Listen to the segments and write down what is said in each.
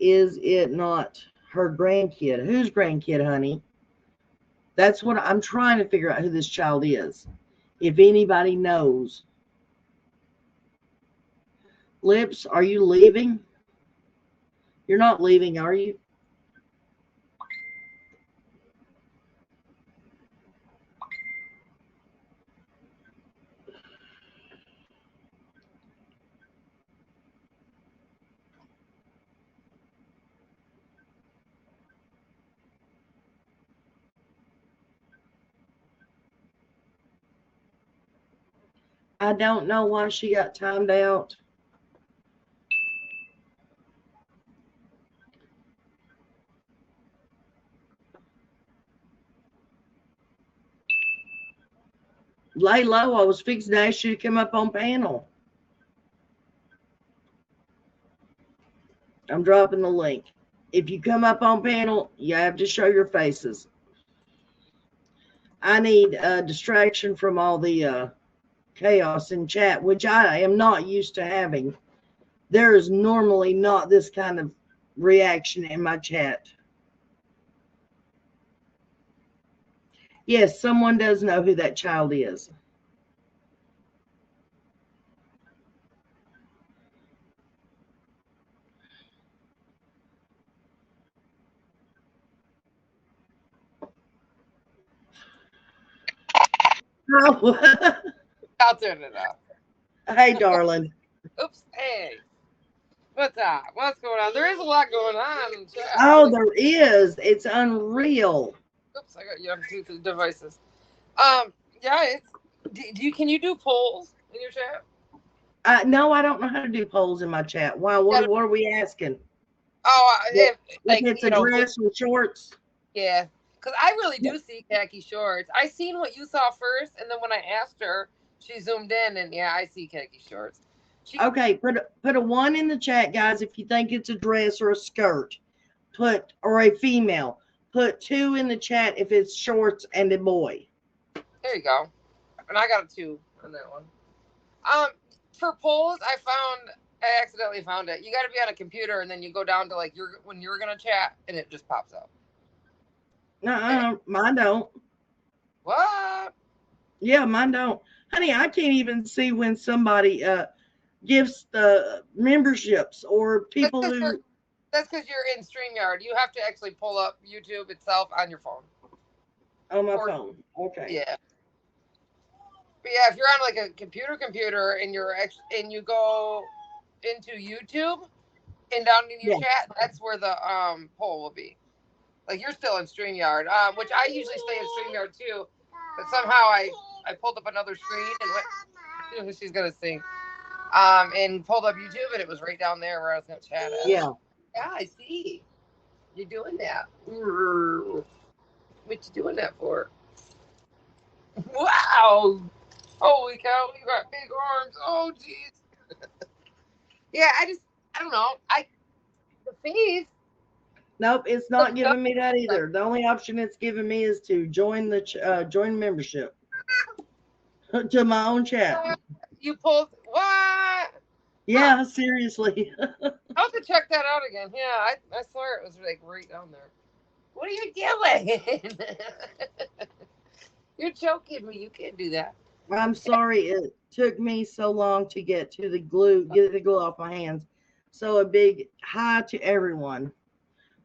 is it not her grandkid? Whose grandkid, honey? That's what I'm trying to figure out who this child is. If anybody knows. Lips, are you leaving? You're not leaving, are you? I don't know why she got timed out. Lay low. I was fixing to ask you to come up on panel. I'm dropping the link. If you come up on panel, you have to show your faces. I need a distraction from all the chaos in chat, which I am not used to having. There is normally not this kind of reaction in my chat. Yes, someone does know who that child is. Oh. I'll turn it off. Hey, darling. Oops. Hey. What's up? What's going on? There is a lot going on in chat. Oh, there is. It's unreal. Oops, I got you on two devices. Yeah, it's. Can you do polls in your chat? No, I don't know how to do polls in my chat. Why? What are we asking? Oh, if it's a dress with shorts. Yeah, because I really do see khaki shorts. I seen what you saw first, and then when I asked her, she zoomed in, and yeah, I see khaki shorts. Okay, put a 1 in the chat, guys, if you think it's a dress or a skirt. Or a female. Put 2 in the chat if it's shorts and a boy. There you go. And I got a 2 on that one. For polls, I accidentally found it. You got to be on a computer, and then you go down to like when you're gonna chat, and it just pops up. Mine don't. What? Yeah, mine don't. Honey, I can't even see when somebody gives the memberships or people who. That's because you're in StreamYard. You have to actually pull up YouTube itself on your phone. On my phone. Okay. Yeah. But yeah, if you're on like a computer and you go into YouTube and down in your chat, that's where the poll will be. Like you're still in StreamYard, which I usually stay in StreamYard too, but somehow I pulled up another screen and went, she's gonna sing, and pulled up YouTube and it was right down there where I was gonna chat at. Yeah. Yeah, I see. You're doing that. What you doing that for? Wow. Holy cow, you got big arms. Oh, jeez. Yeah, I don't know. The face. Nope, it's not giving me that either. The only option it's giving me is to join the join membership to my own chat. You pulled what? Yeah, seriously. I'll have to check that out again. Yeah, I swear it was like right down there. What are you doing? You're choking me. You can't do that. I'm sorry it took me so long to get the glue off my hands. So a big hi to everyone.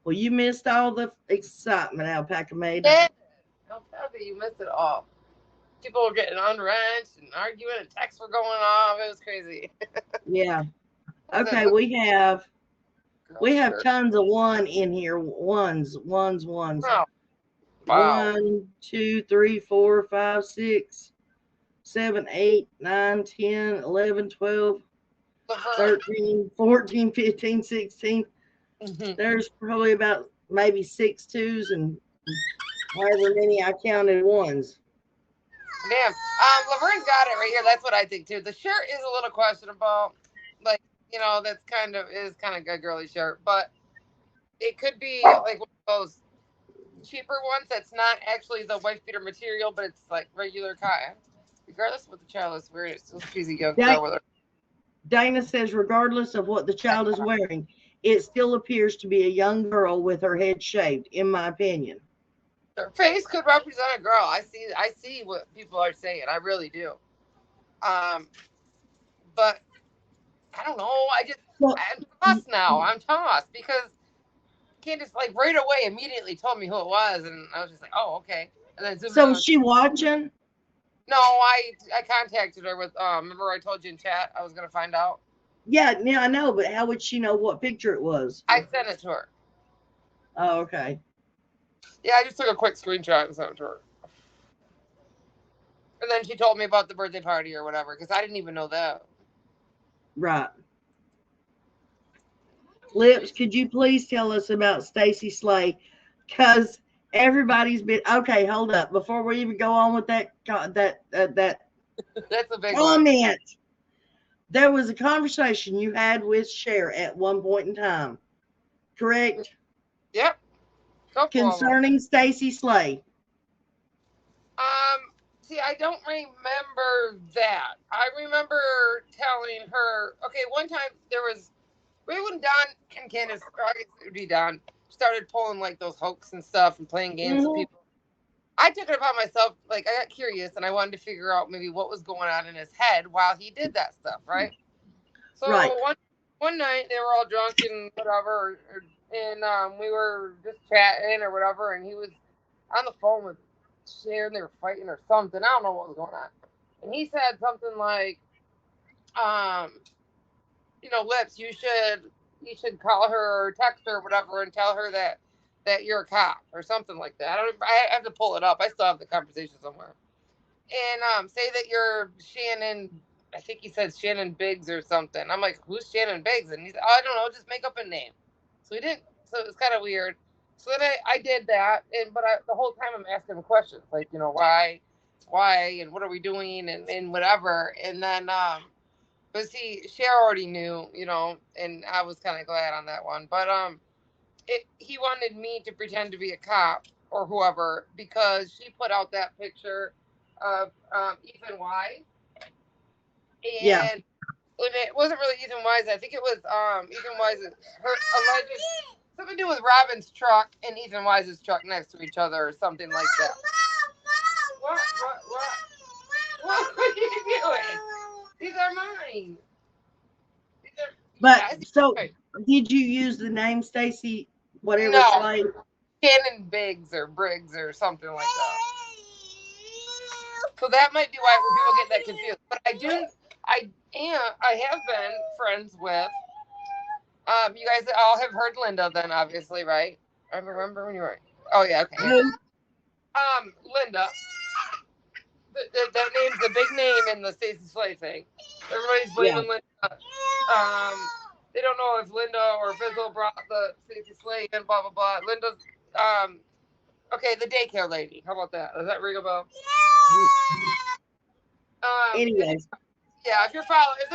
Well, you missed all the excitement Alpaca made. Yeah. Alpaca, you missed it all. People were getting unwrenched and arguing and texts were going off. It was crazy. Yeah. Okay, we have tons of 1 in here. Ones. Oh. Wow. 1, 2, 3, 4, 5, 6, 7, 8, 9, 10, 11, 12, 13, 14, 15, 16. There's probably about maybe 6 2s and however many I counted 1s. Damn. Laverne's got it right here. That's what I think too. The shirt is a little questionable. Like, that's kind of a girly shirt, but it could be like one of those cheaper ones that's not actually the wife beater material, but it's like regular cotton. Regardless of what the child is wearing, it's still cheesy young girl with her. Dana says, regardless of what the child is wearing, it still appears to be a young girl with her head shaved, in my opinion. Her face could represent a girl. I see what people are saying. I really do. Um, but I don't know. Well, I'm tossed now. I'm tossed because Candace, like, right away, immediately told me who it was, and I was just like, oh, okay. And then zoomed so in. is she watching? No, I contacted her with. Remember I told you in chat I was gonna find out. Yeah, I know, but how would she know what picture it was? I sent it to her. Oh, okay. Yeah, I just took a quick screenshot and sent it to her. And then she told me about the birthday party or whatever, because I didn't even know that. Right. Lips, could you please tell us about Stacy Slay? Because everybody's been okay. Hold up, before we even go on with that That's a big one. comment. There was a conversation you had with Cher at one point in time, correct? Yep. Concerning Stacy Slay. See, I don't remember that. I remember telling her. Okay, one time there was right when Don and Candace, or I guess it would be Don, started pulling like those hoax and stuff and playing games with people. I took it upon myself, like I got curious and I wanted to figure out maybe what was going on in his head while he did that stuff, right? So Right. one night they were all drunk and whatever, and we were just chatting or whatever, and he was on the phone with Cher and they were fighting or something. I don't know what was going on. And he said something like, um, Lips, you should call her or text her or whatever and tell her that you're a cop or something like that. I have to pull it up. I still have the conversation somewhere. And say that you're Shannon. I think he said Shannon Biggs or something. I'm like, who's Shannon Biggs? And he said, oh, I don't know, just make up a name. So he didn't. So it was kind of weird. So then I did that, but the whole time I'm asking him questions like, why, and what are we doing, and whatever. And then, but see, Cher already knew, and I was kind of glad on that one. But he wanted me to pretend to be a cop or whoever because she put out that picture of Ethan Y. Yeah. And when it wasn't really Ethan Wise, I think it was Ethan Wise's her alleged something to do with Robin's truck and Ethan Wise's truck next to each other or something like that. What? What are you doing? These are mine. But so, did you use the name Stacy, whatever it's like? Shannon Biggs or Briggs or something like that. So that might be why people get that confused. But I have been friends with. You guys all have heard Linda, then obviously, right? I remember when you were. Oh yeah, okay. Linda. That name's the big name in the Stacey Slay thing. Everybody's blaming Linda. They don't know if Linda or Fizzle brought the Stacey Slay and blah blah blah. Linda's okay, the daycare lady. How about that? Does that ring a bell? Anyways. Yeah, if they're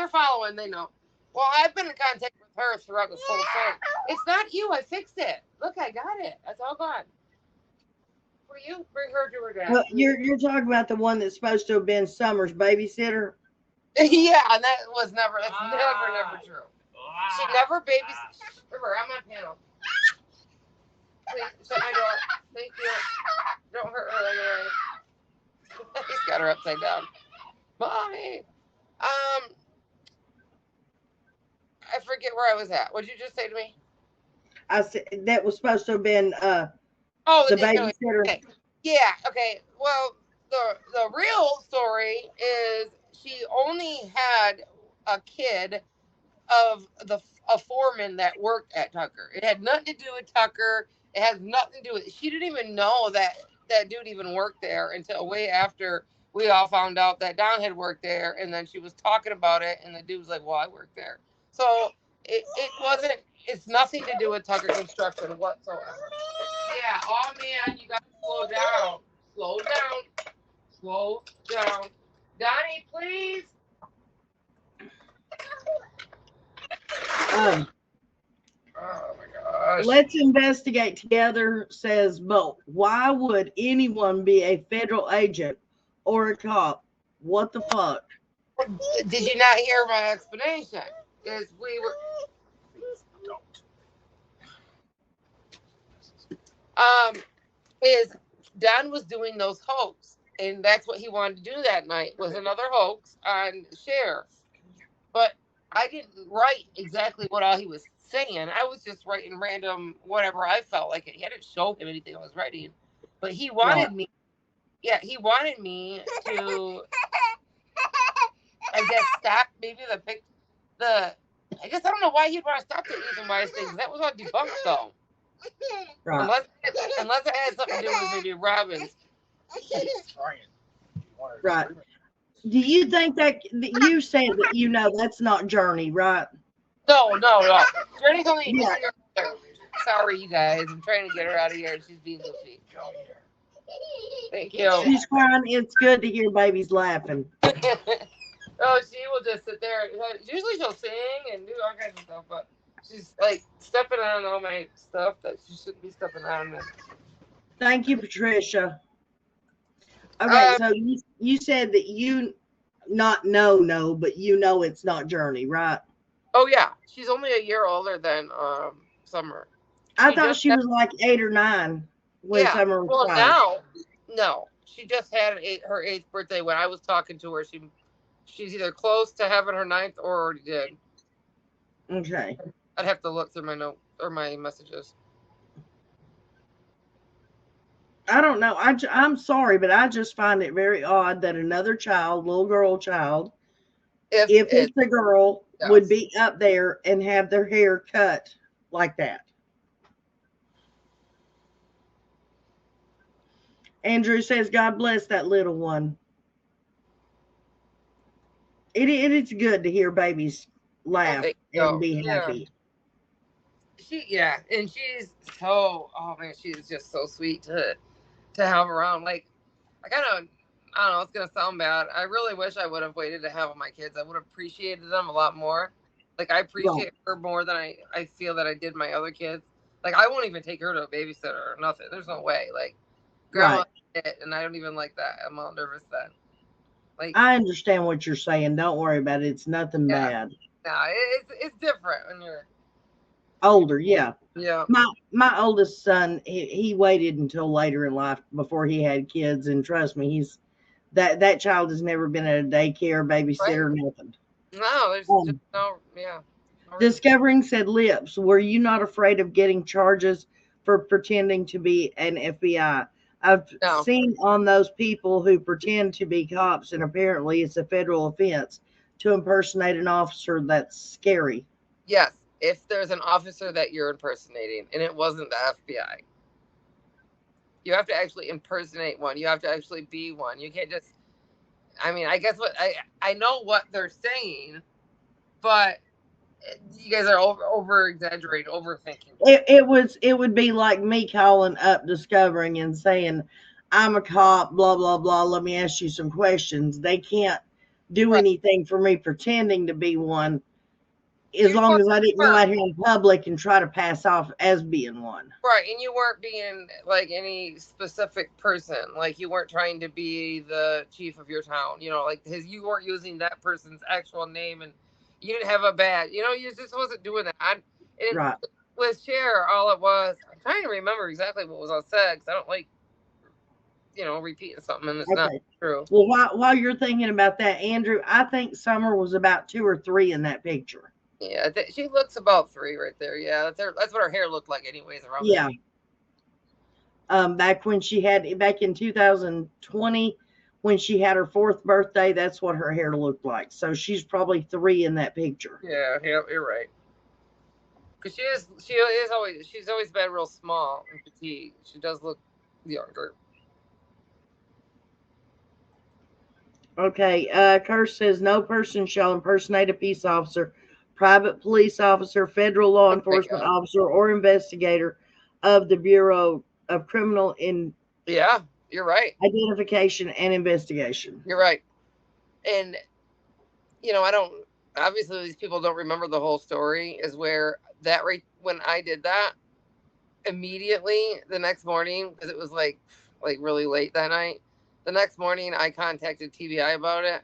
following, they know. Well, I've been in contact with her throughout this whole thing. It's not you. I fixed it. Look, I got it. That's all gone. Will you bring her to her dad? Well, you're talking about the one that's supposed to have been Summer's babysitter. Yeah, and that's never true. She never babysat. Remember, I'm on panel. Please shut my door. Thank you. Don't hurt her anyway. He's got her upside down. Mommy. I forget where I was at. What did you just say to me? I said that was supposed to have been the babysitter. Okay. Yeah. Okay. Well, the real story is she only had a kid of a foreman that worked at Tucker. It had nothing to do with Tucker. It has nothing to do with. She didn't even know that dude even worked there until way after we all found out that Don had worked there, and then she was talking about it, and the dude was like, "Well, I worked there." So it wasn't. It's nothing to do with Tucker Construction whatsoever. Yeah. Oh man, you got to slow down. Slow down. Slow down. Donnie, please. Oh my gosh. Let's investigate together says, but why would anyone be a federal agent or a cop? What the fuck? Did you not hear my explanation? Is we were. Please don't. is Don was doing those hoax, and that's what he wanted to do that night was another hoax on Cher. But I didn't write exactly what all he was saying. I was just writing random whatever I felt like it. He hadn't shown him anything I was writing, but he Right. wanted me. Yeah, he wanted me to. I guess stop maybe the. I guess I don't know why he'd want to stop the Ethan Wise thing. 'Cause that was all debunked though. Right. Unless it had something to do with maybe Robbins. Right. Do you think that you said that you know that's not Journey, right? No. Journey's only a Yeah. year older. Sorry, you guys. I'm trying to get her out of here. She's being goofy. Thank you. She's crying. It's good to hear babies laughing. Oh, she will just sit there. Usually she'll sing and do all kinds of stuff, but she's like stepping on all my stuff that she shouldn't be stepping on. Thank you, Patricia. Okay, so you said that you not no, but you know it's not Journey, right? Oh yeah, she's only a year older than Summer. I She thought just she was like 8 or 9 when yeah. Summer was Well 5. now, no, she just had her 8th birthday when I was talking to her. She's either close to having her 9th or already did. Okay. I'd have to look through my note or my messages. I don't know. I'm sorry, but I just find it very odd that another child, little girl child, if it's a girl, would be up there and have their hair cut like that. Andrew says, God bless that little one. It's good to hear babies laugh and be happy. And she's so, oh man, she's just so sweet to have around. Like, I don't know, it's gonna sound bad. I really wish I would have waited to have my kids. I would have appreciated them a lot more. Like, I appreciate her more than I feel that I did my other kids. Like, I won't even take her to a babysitter or nothing. There's no way. Like, grandma did it, and I don't even like that. I'm all nervous then. Like, I understand what you're saying. Don't worry about it. It's nothing bad. No, it's different when you're older. Yeah. Yeah. My oldest son, he waited until later in life before he had kids, and trust me, he's that child has never been at a daycare, babysitter, nothing. No, there's just no, yeah. Discovering said Lips, were you not afraid of getting charges for pretending to be an FBI? I've seen on those people who pretend to be cops, and apparently it's a federal offense to impersonate an officer. That's scary. Yes, if there's an officer that you're impersonating, and it wasn't the FBI. You have to actually impersonate one. You have to actually be one. You can't just. I mean, I guess what I know what they're saying, but you guys are over exaggerating, overthinking. It would be like me calling up Discovering and saying, I'm a cop, blah blah blah. Let me ask you some questions. They can't do anything for me pretending to be one, as long as I didn't go out here in public and try to pass off as being one. Right, and you weren't being like any specific person. Like, you weren't trying to be the chief of your town. You know, like you weren't using that person's actual name, and you didn't have a badge. You know, you just wasn't doing that. Right. With Cher, all it was, I'm trying to remember exactly what was all said, because I don't like, repeating something and it's not true. Well, while you're thinking about that, Andrew, I think Summer was about 2 or 3 in that picture. Yeah, she looks about 3 right there. Yeah, that's what her hair looked like anyways around there. Back in 2020, when she had her 4th birthday, that's what her hair looked like. So she's probably 3 in that picture. Yeah, you're right. Because she's always been real small and petite. She does look younger. Okay, Curse says no person shall impersonate a peace officer, private police officer, federal law enforcement officer, or investigator of the Bureau of Criminal Yeah, you're right. Identification and Investigation. You're right. And I don't obviously these people don't remember the whole story, is where that right when I did that, immediately the next morning, because it was like really late that night. The next morning, I contacted TBI about it.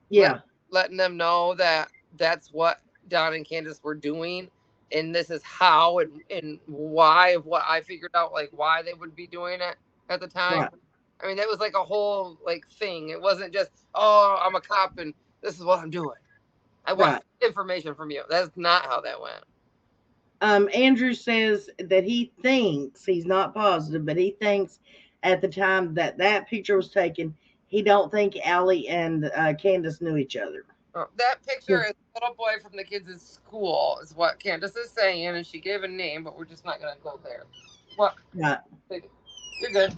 Yeah. Letting them know that that's what Don and Candace were doing. and this is how and why of what I figured out, like why they would be doing it at the time. Right. I mean, that was like a whole like thing. It wasn't just, oh, I'm a cop and this is what I'm doing. I want Right. information from you. That's not how that went. Andrew says that he thinks, he's not positive, but he thinks at the time that that picture was taken, he don't think Allie and Candace knew each other. That picture is a little boy from the kids' school, is what Candace is saying, and she gave a name, but we're just not going to go there. What? Right. You're good.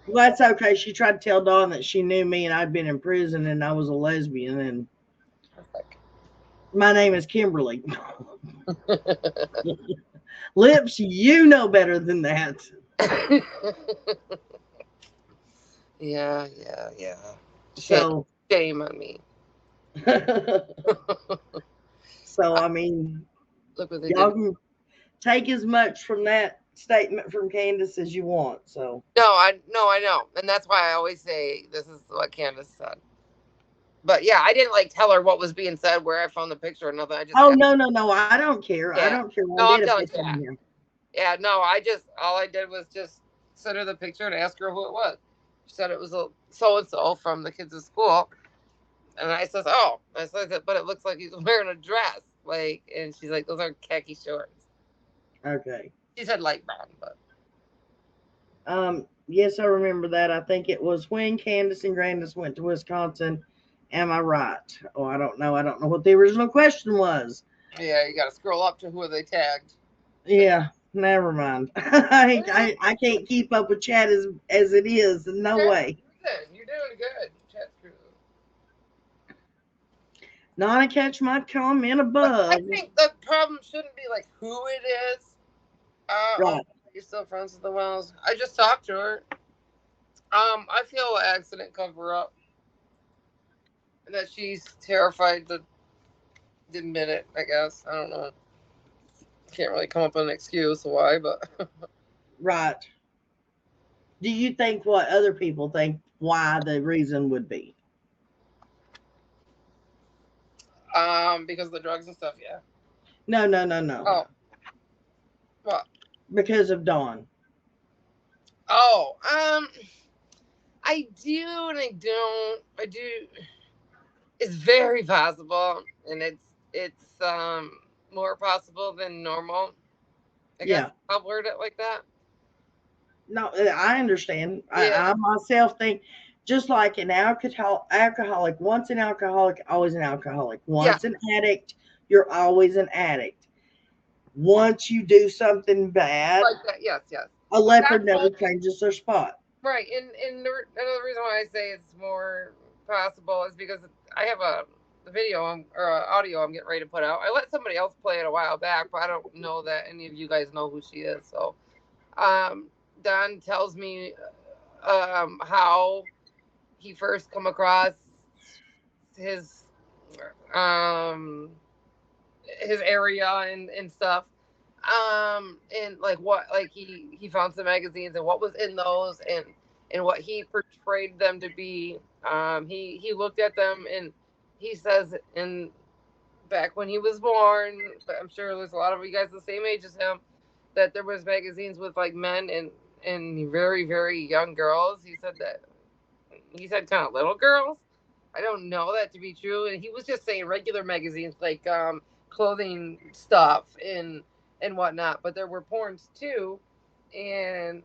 Well, that's okay. She tried to tell Dawn that she knew me and I'd been in prison and I was a lesbian, and my name is Kimberly. Lips, you know better than that. Yeah. So, Shame on me. so I mean, Look what they y'all did. can take as much from that statement from Candace as you want. So, No, I know, and that's why I always say this is what Candace said. But yeah, I didn't like tell her what was being said, where I found the picture or nothing. I just oh no, no, no, I don't care. I yeah. don't care one No, bit I'm if telling it's you in that. here. Yeah, no, I just all I did was just send her the picture and ask her who it was. She said it was a so and so from the kids' school, and I says, "Oh," I said, "But it looks like he's wearing a dress." Like, and she's like, "Those are khaki shorts." Okay. She said light brown, but Yes, I remember that. I think it was when Candace and Grandis went to Wisconsin. Am I right? Oh, I don't know. I don't know what the original question was. yeah, you got to scroll up to who they tagged. Yeah, never mind. I can't keep up with chat as it is. No Okay, way. you're doing good, chat crew. Not to catch my comment But I above. think the problem shouldn't be like who it is. Oh, Right. you're still friends with the Wells. I just talked to her. I feel accident cover up that she's terrified to admit it. I guess I don't know. Can't really come up with an excuse why, but Right. Do you think what other people think why the reason would be? because of the drugs and stuff. Yeah. No, no, no, no. Oh, what? Because of Dawn. Oh, I do and I don't. I do. It's very possible, and it's more possible than normal. I guess Yeah. I'll word it like that. No, I understand. Yeah. I myself think just like an alcoholic, once an alcoholic, always an alcoholic. Yeah. Once an addict, you're always an addict. Once you do something bad, Like that. Yes. Yes. a But leopard that's never why. changes their spot. Right. And another reason why I say it's more possible is because I have a video or a audio I'm getting ready to put out. I let somebody else play it a while back, but I don't know that any of you guys know who she is. So, Don tells me how he first come across his um his area and stuff, and like what, like he found some magazines and what was in those, and what he portrayed them to be. He looked at them, and he says, in back when he was born, but I'm sure there's a lot of you guys the same age as him, that there was magazines with like men and very very young girls. He said kind of little girls. I don't know that to be true, and he was just saying regular magazines like clothing stuff and whatnot. But there were porns too, and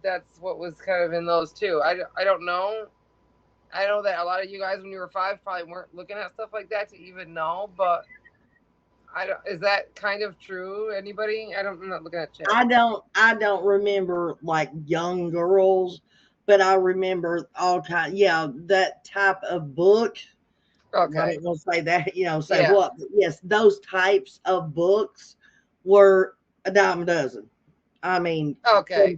that's what was kind of in those too. I don't know. I know that a lot of you guys when you were 5 probably weren't looking at stuff like that to even know, but I don't. Is that kind of true? Anybody? I'm not looking at chat. I don't remember like young girls, but I remember all kind. Yeah, that type of book. I Okay. don't want to say that, say Yeah. what, but yes, those types of books were a dime a dozen. I mean, Okay.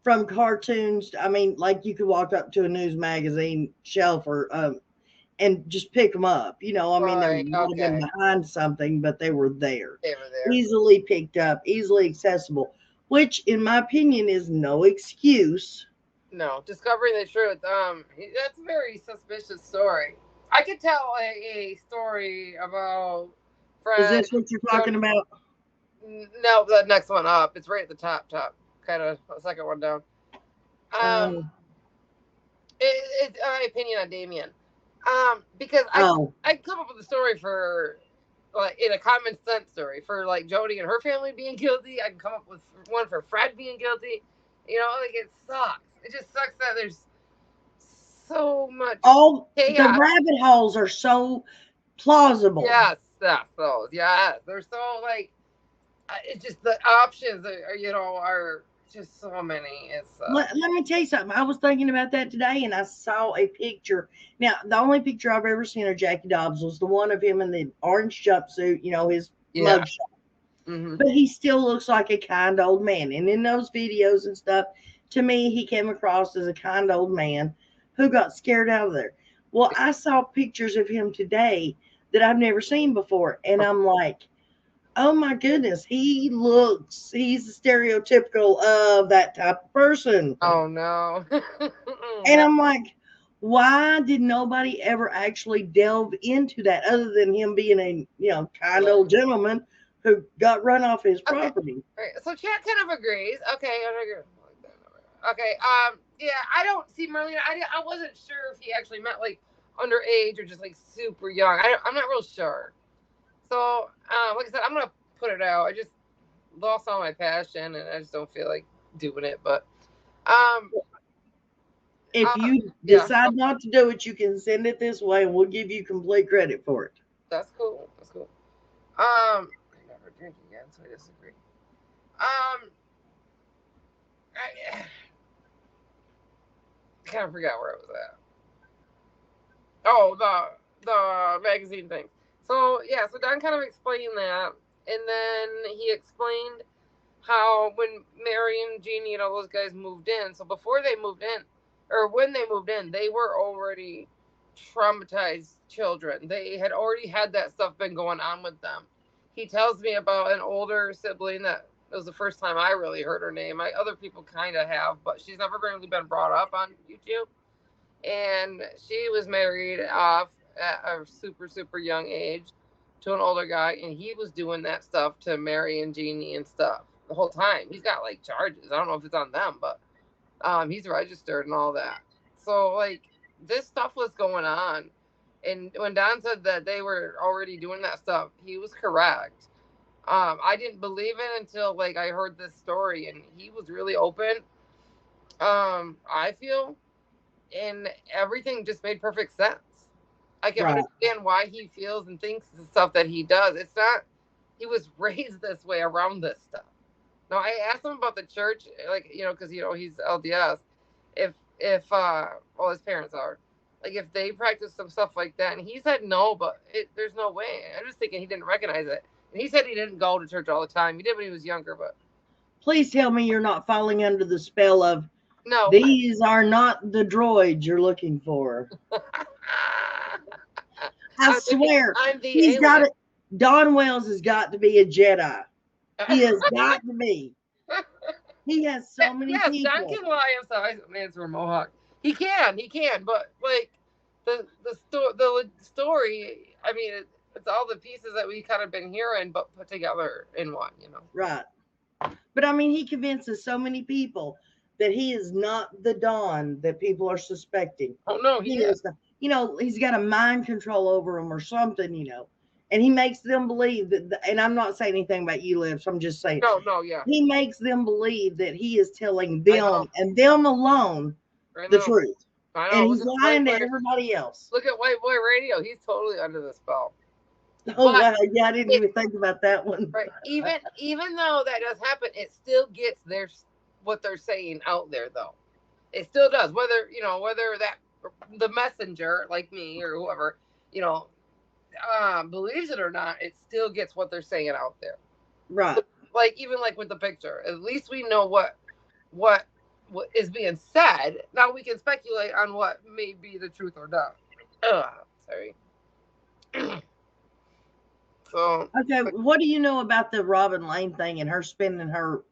from cartoons, I mean, like you could walk up to a news magazine shelf or and just pick them up. I mean, they Right. might have been Okay. behind something, but they were there, They were there. easily picked up, easily accessible, which, in my opinion, is no excuse. No, discovering the truth. That's a very suspicious story. I could tell a story about Is Fred, this what you're talking Jody. about? No, the next one up. It's right at the top, kind of the second one down. Um, Um. it's my opinion on Damien. Because Oh. I come up with a story for like in a common sense story for like Jody and her family being guilty. I can come up with one for Fred being guilty. You know, like it sucks. It just sucks that there's so much All the chaos. rabbit holes are so plausible. Yes, yes, those. Yes, they're so like it's just the options are you know are just so many. It's Let me tell you something. I was thinking about that today and I saw a picture. Now, the only picture I've ever seen of Jackie Dobbs was the one of him in the orange jumpsuit, his yeah. mugshot. Mm-hmm. But he still looks like a kind old man. And in those videos and stuff, to me, he came across as a kind old man who got scared out of there. Well, I saw pictures of him today that I've never seen before. And I'm like, oh my goodness, he's stereotypical of that type of person. Oh no. And I'm like, why did nobody ever actually delve into that other than him being a, kind Right. old gentleman who got run off his Okay. property? Right. So chat kind of agrees. Okay. I agree. Okay. Yeah. I don't see Marlena. I wasn't sure if he actually meant like underage or just like super young. I'm not real sure. So, like I said, I'm gonna put it out. I just lost all my passion, and I just don't feel like doing it. But, um, If you yeah, decide not to do it, you can send it this way and we'll give you complete credit for it. that's cool. That's cool. I never drink again, so I disagree. I kind of forgot where I was at. Oh, the magazine thing. So yeah, so Don kind of explained that, and then he explained how when Mary and Jeannie and all those guys moved in, so before they moved in, or when they moved in, they were already traumatized children. They had already had that stuff been going on with them. He tells me about an older sibling that it was the first time I really heard her name. Other people kind of have, but she's never really been brought up on YouTube. And she was married off at a super super young age to an older guy, and he was doing that stuff to Mary and Jeannie and stuff the whole time. He's got like charges. I don't know if it's on them, but he's registered and all that. So like this stuff was going on, and when Don said that they were already doing that stuff, he was correct. I didn't believe it until like I heard this story, and he was really open. I feel and everything just made perfect sense. I can Right. understand why he feels and thinks the stuff that he does. It's not he was raised this way around this stuff. Now I asked him about the church, like because he's LDS. If well his parents are, like if they practice some stuff like that, and he said no, but there's no way. I'm just thinking he didn't recognize it, and he said he didn't go to church all the time. He did when he was younger, but Please tell me you're not falling under the spell of no. these are not the droids you're looking for. I swear, I'm the he's got alien. it. Don Wells has got to be a Jedi. He has got to be. He has so many Yes, Don people. can lie. I'm sorry, I'm answering Mohawk. He can, but like the story. I mean, it's all the pieces that we kind of been hearing, but put together in one. Right. But I mean, he convinces so many people that he is not the Don that people are suspecting. Oh no, he He is. is the, he's got a mind control over them or something. And he makes them believe that, and I'm not saying anything about you, Lips. I'm just saying No, no, yeah. he makes them believe that he is telling I know. them and them alone I the know. truth. I And know. he's lying to everybody else. Look at White Boy Radio. He's totally under the spell. Oh, But wow. Yeah, I didn't it, even think about that one. right, even though that does happen, it still gets what they're saying out there though. It still does. Whether that the messenger like me or whoever, you know, believes it or not, it still gets what they're saying out there. Right. Like even like with the picture, at least we know what what is being said. Now we can speculate on what may be the truth or not. Sorry. So Okay, what do you know about the Robin Lane thing and her spending her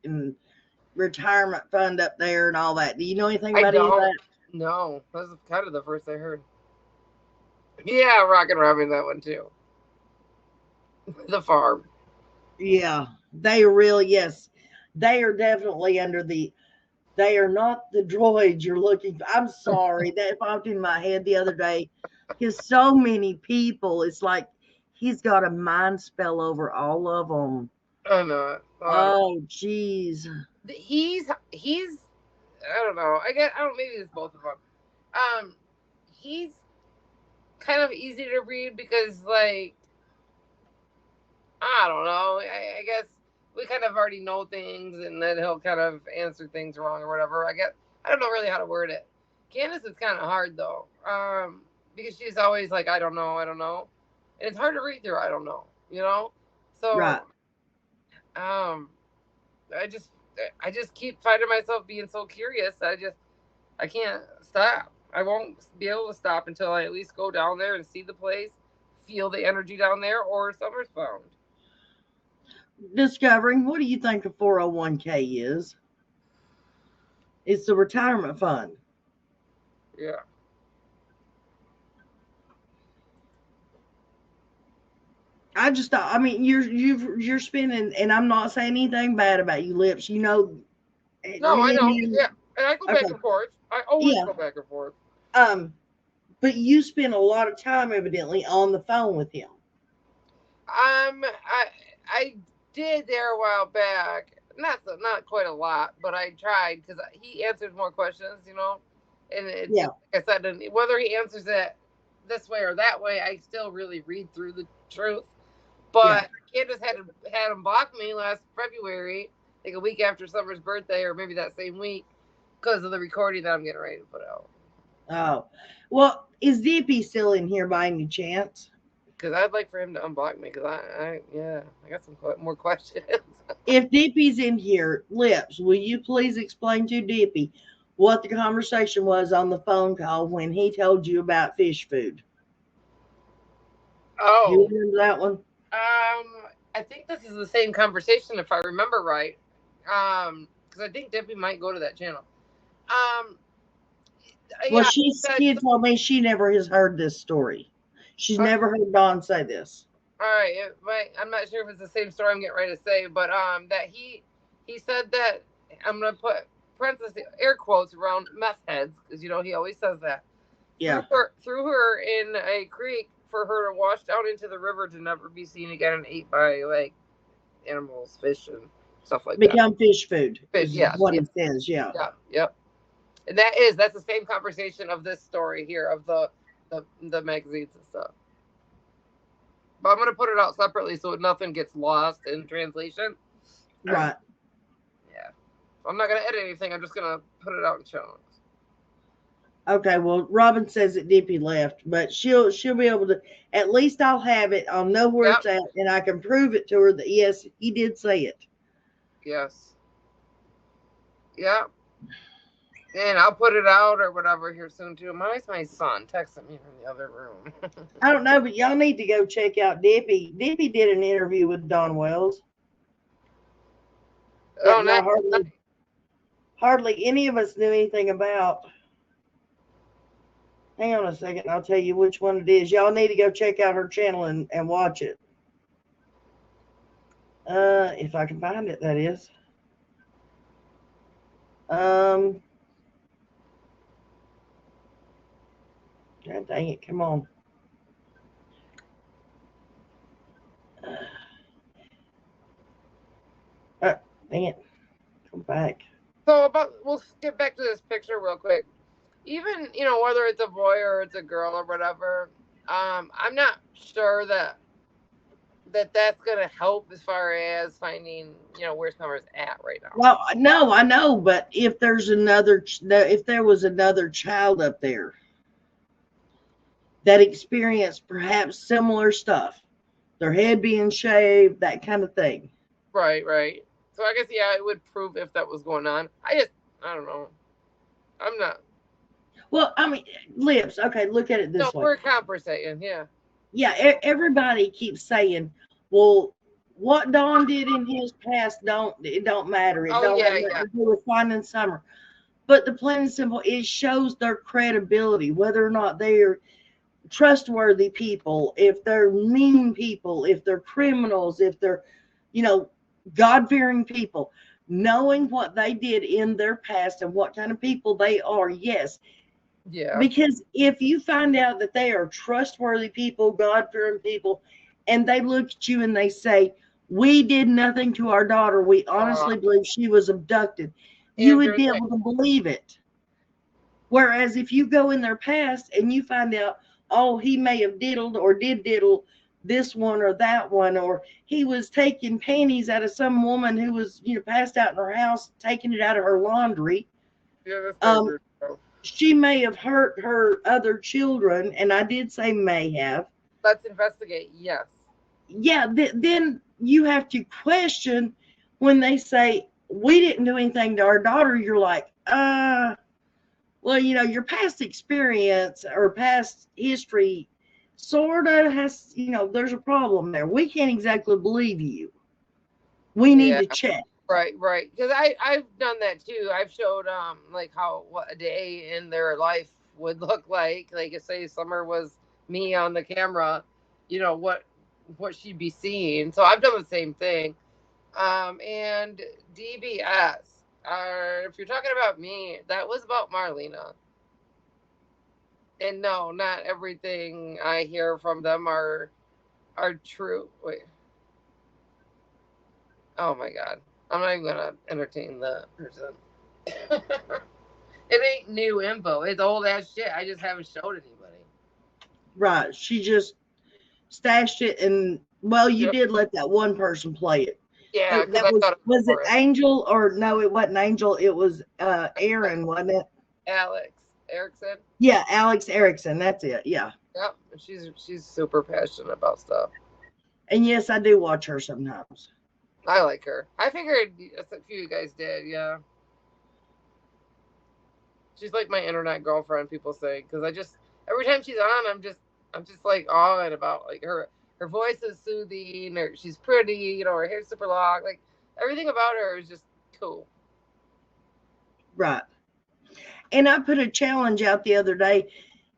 retirement fund up there and all that? Do you know anything I about any of don't that? know. That's kind of the first I heard. Yeah, Rocket Robin, that one too. The farm. Yeah, they are really, yes, they are definitely under the. They are not the droids you're looking for. I'm sorry, that popped in my head the other day. Because so many people, it's like he's got a mind spell over all of them. I know it. Oh, Oh, jeez. he's I don't know. I guess I don't. Maybe it's both of them. He's kind of easy to read because like I don't know. I guess we kind of already know things, and then he'll kind of answer things wrong or whatever. I guess I don't know really how to word it. Candace is kind of hard though, because she's always like, I don't know, and it's hard to read through. I don't know, you know. Right. So, um, I just, I just keep finding myself being so curious. I can't stop. I won't be able to stop until I at least go down there and see the place, feel the energy down there, or summer's found. Discovering, what do you think a 401k is? It's the retirement fund. Yeah. I just thought, I mean, you're spending, and I'm not saying anything bad about you, Lips. You know, No, I me and know. you. Yeah, and I go back Okay. and forth. I always Yeah. go back and forth. Um, but you spend a lot of time, evidently, on the phone with him. I did there a while back. Not quite a lot, but I tried because he answers more questions, you know. And it's Yeah. just like I said, and whether he answers it this way or that way, I still really read through the truth. Yeah. But Candace had him block me last February, like a week after Summer's birthday, or maybe that same week, because of the recording that I'm getting ready to put out. Oh, well, is DP still in here by any chance? Because I'd like for him to unblock me. Because yeah, I got some more questions. If DP's in here, Lips, will you please explain to DP what the conversation was on the phone call when he told you about fish food? You Oh, remember that one? I think this is the same conversation if I remember right. Because I think Debbie might go to that channel. Um, Well, yeah, he said. she had told me she never has heard this story. She's Okay, never heard Don say this. all right, I'm not sure if it's the same story I'm getting ready to say, but that he said that I'm gonna put parentheses air quotes around meth heads because you know he always says that Yeah. threw her in a creek for her to wash down into the river to never be seen again and ate by like animals, fish, and stuff like that. Become fish food Fish, is yes, what yes, he says. Yeah. yeah, yep. And that's the same conversation of this story here of the magazines and stuff. But I'm gonna put it out separately so nothing gets lost in translation. Right. Yeah. So I'm not gonna edit anything. I'm just gonna put it out in show notes. Okay, well, Robin says that Dippy left, but she'll be able to. At least I'll have it. I'll know where Yep. it's at, and I can prove it to her that yes, he did say it. Yes. Yep. And I'll put it out or whatever here soon too. Why's my son texting me from the other room? I don't know, but y'all need to go check out Dippy. Dippy did an interview with Don Wells Oh, that nice. not hardly any of us knew anything about. Hang on a second, I'll tell you which one it is. Y'all need to go check out her channel and watch it. If I can find it, that is. Um, God dang it, come on. Uh, Dang it, come back. So about we'll get back to this picture real quick. Even whether it's a boy or it's a girl or whatever, I'm not sure that's gonna help as far as finding where Summer's at right now. Well, no, I know, but if there's another, if there was another child up there that experienced perhaps similar stuff, their head being shaved, that kind of thing. Right, right. So I guess yeah, it would prove if that was going on. I don't know. I'm not. Well, I mean, Lips. Okay, look at it No, this way. we're conversating. Yeah. Yeah, everybody keeps saying, "Well, what Don did in his past don't matter. It Oh don't have yeah, nothing yeah. to do with finding Summer." But the plain and simple, it shows their credibility, whether or not they're trustworthy people, if they're mean people, if they're criminals, if they're, you know, God fearing people, knowing what they did in their past and what kind of people they are, yes. Yeah. Because if you find out that they are trustworthy people, God fearing people, and they look at you and they say, we did nothing to our daughter, we Uh, honestly believe she was abducted, you and would there's be like, able to believe it. Whereas if you go in their past and you find out, oh, he may have diddled or did diddle this one or that one, or he was taking panties out of some woman who was, passed out in her house, taking it out of her laundry. yeah, that's kind of Um, weird. she may have hurt her other children, and I did say may have. Let's investigate. Yes. Yeah, then you have to question when they say we didn't do anything to our daughter. You're like, well, your past experience or past history sort of has, there's a problem there. We can't exactly believe you. We need Yeah. to check. Right. Right. Because I've done that too. I've showed like how what a day in their life would look like. Like if say Summer was me on the camera, what she'd be seeing. So I've done the same thing. And DBS. If you're talking about me, that was about Marlena. And no, not everything I hear from them are true. Wait. Oh my god. I'm not even gonna entertain the person. It ain't new info. It's old ass shit. I just haven't showed anybody. Right. She just stashed it, and well, you Yep. did let that one person play it. Yeah, And because that I was thought it was was it important. Angel, or no, it wasn't Angel, it was Aaron, wasn't it? Alex Erickson. Yeah, Alex Erickson, that's it. Yeah. Yep. She's super passionate about stuff. And yes, I do watch her sometimes. I like her. I figured a few of you guys did. Yeah. She's like my internet girlfriend. People say because I just every time she's on, I'm just like awed about like her voice is soothing. Or she's pretty. Her hair's super long. Like everything about her is just cool. Right. And I put a challenge out the other day.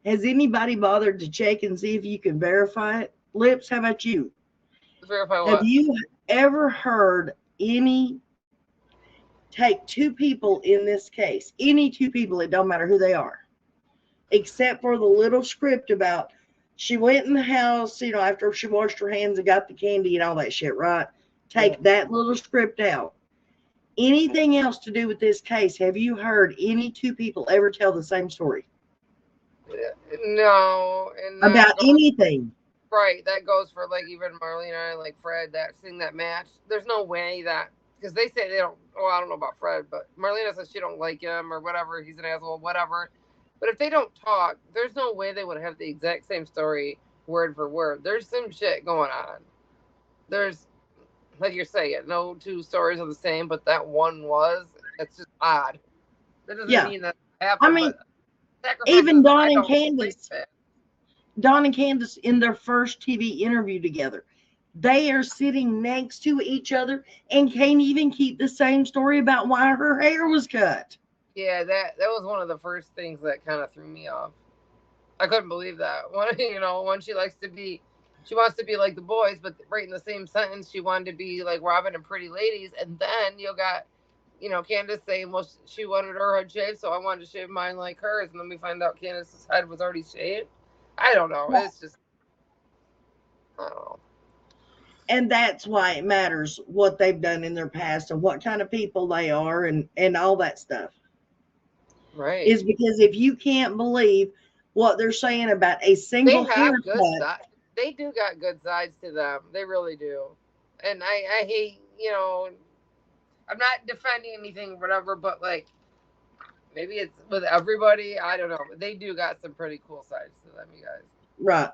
Has anybody bothered to check and see if you can verify it? Lips, how about you? Verify Have what? you ever heard any take two people in this case, any two people, it don't matter who they are, except for the little script about she went in the house, after she washed her hands and got the candy and all that shit, right? Yeah. Take that little script out. Anything else to do with this case, have you heard any two people ever tell the same story No, and about that goes anything? right. That goes for like even Marlena and like Fred that sing that match. There's no way that because they say they don't. Well, I don't know about Fred, but Marlena says she don't like him or whatever. He's an asshole, whatever. But if they don't talk, there's no way they would have the exact same story word for word. There's some shit going on. There's like you're saying, no two stories are the same, but that one was. It's just odd. That doesn't Yeah. mean that I happened, mean, but sacrifices. even I Dawn and don't believe Candace, it. Dawn and Candace in their first TV interview together, they are sitting next to each other and can't even keep the same story about why her hair was cut. Yeah, that was one of the first things that kind of threw me off. I couldn't believe that. One, one she wants to be like the boys, but right in the same sentence, she wanted to be like Robin and Pretty Ladies, and then you got, Candace saying, well, she wanted her head shaved, so I wanted to shave mine like hers, and then we find out Candace's head was already shaved. I don't know. It's just, I don't know. And that's why it matters what they've done in their past and what kind of people they are, and all that stuff. Right. Is because if you can't believe what they're saying about a They single have good haircut, side. They do got good sides to them. They really do. And I hate, I'm not defending anything, or whatever, but like maybe it's with everybody. I don't know. They do got some pretty cool sides to them, you guys. right?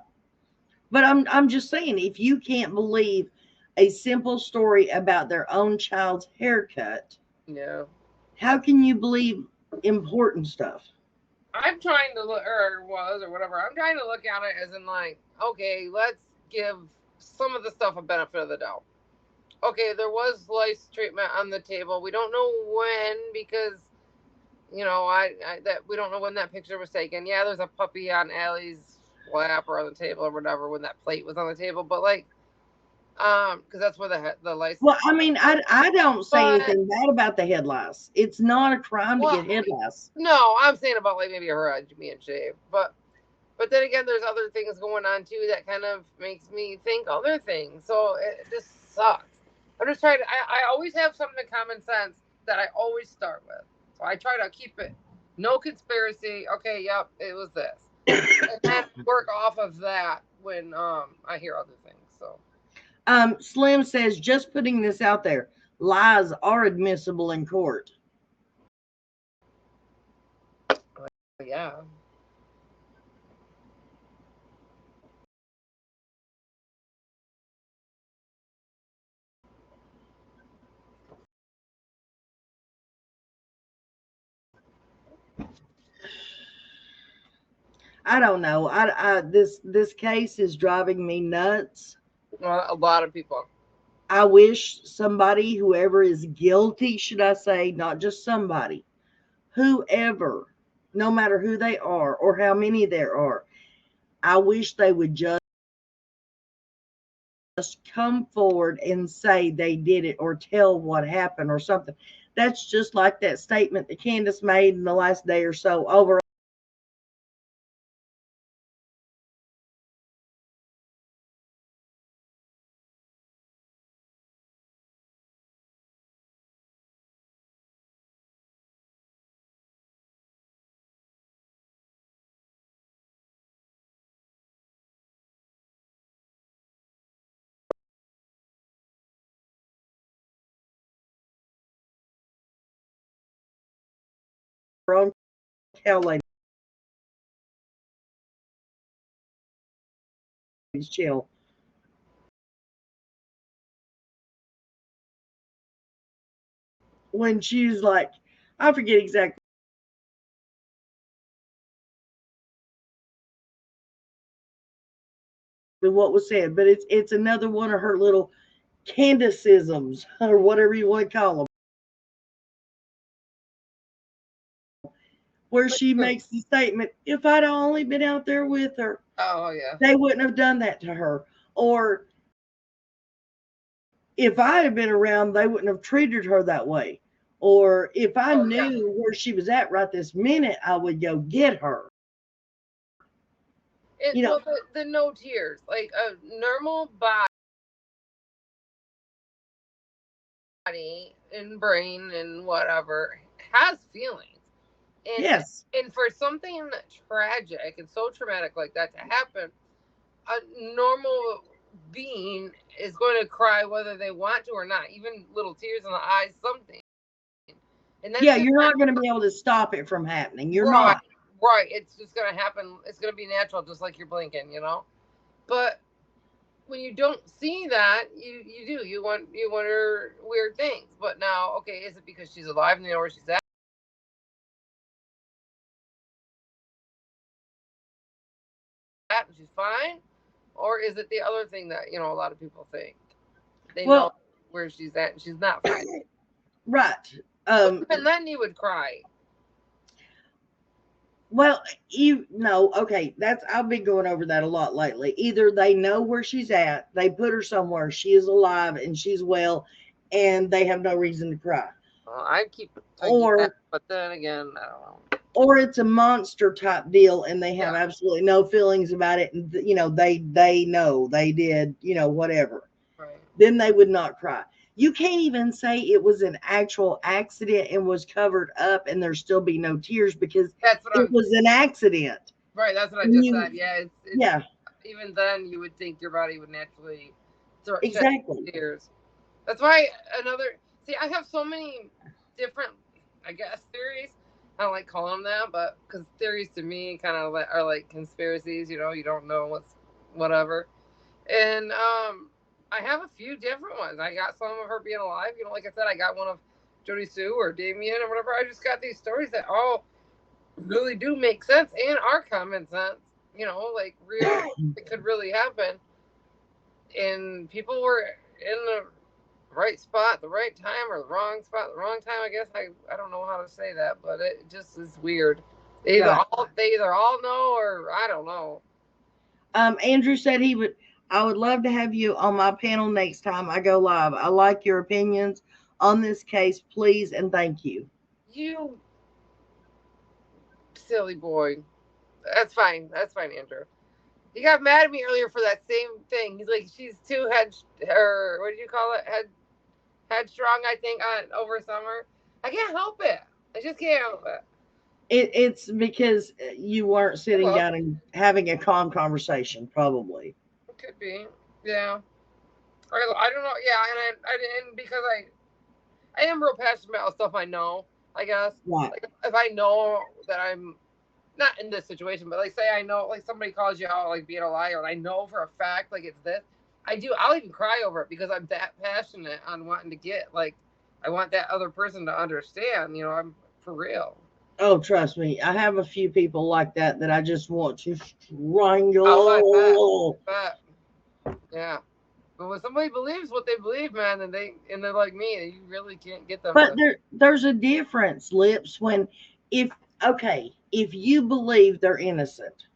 But I'm just saying, if you can't believe a simple story about their own child's haircut, Yeah. how can you believe important stuff? I'm trying to look, or was, or whatever. I'm trying to look at it as in like, okay, let's give some of the stuff a benefit of the doubt. Okay, there was lice treatment on the table. We don't know when because I that we don't know when that picture was taken. Yeah, there's a puppy on Allie's lap or on the table or whatever when that plate was on the table. But like, because that's where the license. Well, I mean, I don't say But anything bad about the head lice. It's not a crime to well, get head lice. no, I'm saying about like maybe her being shaved, but then again, there's other things going on too that kind of makes me think other things. So it just sucks. I'm just trying to. I always have something in common sense that I always start with. So I try to keep it no conspiracy. Okay, yep, it was this, and then work off of that when I hear other things. So Slim says, just putting this out there, lies are admissible in court. yeah. I don't know. This case is driving me nuts. A lot of people. I wish somebody, whoever is guilty, should I say, not just somebody, whoever, no matter who they are or how many there are, I wish they would just come forward and say they did it or tell what happened or something. That's just like that statement that Candace made in the last day or so over on Cal Lady's channel when she's like, I forget exactly what was said, but it's another one of her little Candaceisms or whatever you want to call them, where she makes the statement, if I'd only been out there with her, Oh yeah. they wouldn't have done that to her. Or if I had been around, they wouldn't have treated her that way. Or if I Yeah. knew where she was at right this minute, I would go get her. It You know, well the no tears like a normal body and brain and whatever has feelings, and yes. and for something tragic and so traumatic like that to happen, a normal being is going to cry whether they want to or not, even little tears in the eyes, something, and that's Yeah, just you're not going to be able to stop it from happening. You're right. not. Right, it's just going to happen. It's going to be natural, just like you're blinking, But when you don't see that, you do. You wonder weird things. But now, okay, is it because she's alive and they know where she's at and she's fine, or is it the other thing that a lot of people think they know Well, where she's at and she's not fine? right. But even then, you would cry. Well, you know, okay, that's I've been going over that a lot lately. Either they know where she's at, they put her somewhere, she is alive and she's well, and they have no reason to cry. Well, I keep thinking that, Or but then again, I don't know. or it's a monster type deal and they have Yeah, absolutely no feelings about it, and they know they did, whatever. right. Then they would not cry. You can't even say it was an actual accident and was covered up and there still be no tears because That's what it I'm was an accident. right. That's what I And just you said. Yeah, it's yeah, even then you would think your body would naturally shed exactly. tears. That's why another. See, I have so many different, I guess, theories. I don't like calling them that, but because theories to me kind of are like conspiracies. You don't know what's whatever. And I have a few different ones. I got some of her being alive. Like I said, I got one of Jody Sue or Damien or whatever. I just got these stories that all really do make sense and are common sense. Like real. It could really happen, and people were in the right spot, the right time, or the wrong spot, the wrong time. I guess I don't know how to say that, but it just is weird. They either Right. all they either all know or I don't know. Andrew said he would. I would love to have you on my panel next time I go live. I like your opinions on this case, please and thank you. You silly boy. That's fine. That's fine, Andrew. He got mad at me earlier for that same thing. He's like, she's too or what did you call it? Headstrong, I think, on over summer. I can't help it. I just can't help it. It's because you weren't sitting Well, down and having a calm conversation, probably. it could be. Yeah. I don't know. Yeah, and because I am real passionate about stuff I know. I guess Right. like if I know that I'm not in this situation, but like say I know like somebody calls you out like being a liar, and I know for a fact like it's this. I'll even cry over it because I'm that passionate on wanting to get like I want that other person to understand. I'm for real. Oh, trust me, I have a few people like that I just want to Oh, I bet. strangle. Bet. Yeah. But when somebody believes what they believe, man, and they're like me, you really can't get them But to. there's a difference, Lips, when if if you believe they're innocent,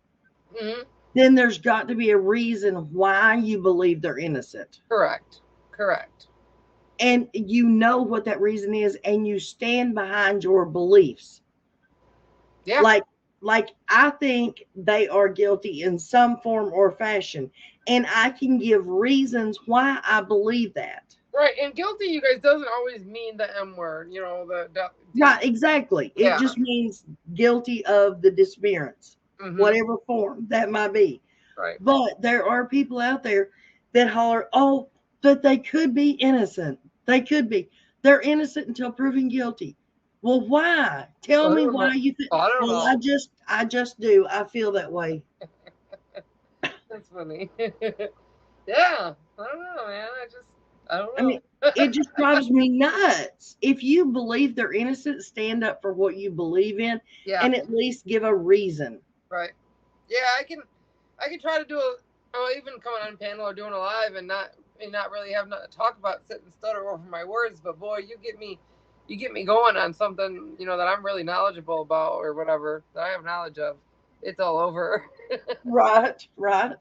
Hmm. then there's got to be a reason why you believe they're innocent. Correct. Correct. And you know what that reason is and you stand behind your beliefs. Yeah. Like I think they are guilty in some form or fashion and I can give reasons why I believe that. Right. And guilty, you guys, doesn't always mean the M word. Right, exactly. It Yeah. just means guilty of the disappearance, Hmm. whatever form that might be. Right. But there are people out there that holler, oh, but they could be innocent. They could be. They're innocent until proven guilty. Well, why? Tell I me don't why know. you feel. I don't Well, know. I just do. I feel that way. That's funny. Yeah. I don't know, man. I don't I mean, know. it just drives me nuts. If you believe they're innocent, stand up for what you believe in Yeah. and at least give a reason. Right. Yeah. I can try to do or even coming on panel or doing a live and not really have nothing to talk about, sit and stutter over my words. But boy, you get me going on something that I'm really knowledgeable about or whatever that I have knowledge of. It's all over. Right, right.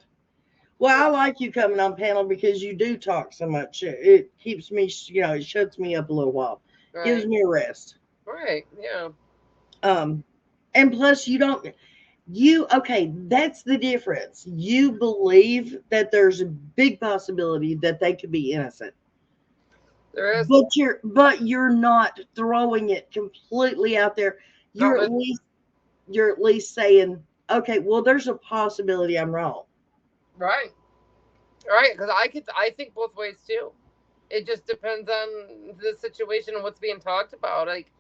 Well, I like you coming on panel because you do talk so much. It keeps me, it shuts me up a little while, gives Right. me a rest. Right. Yeah. Um, and plus, okay, that's the difference. You believe that there's a big possibility that they could be innocent, There is. but you're not throwing it completely out there. No, You're at least you're at least saying, okay, well, there's a possibility I'm wrong. right. Right. Because I think both ways too. It just depends on the situation and what's being talked about. Like,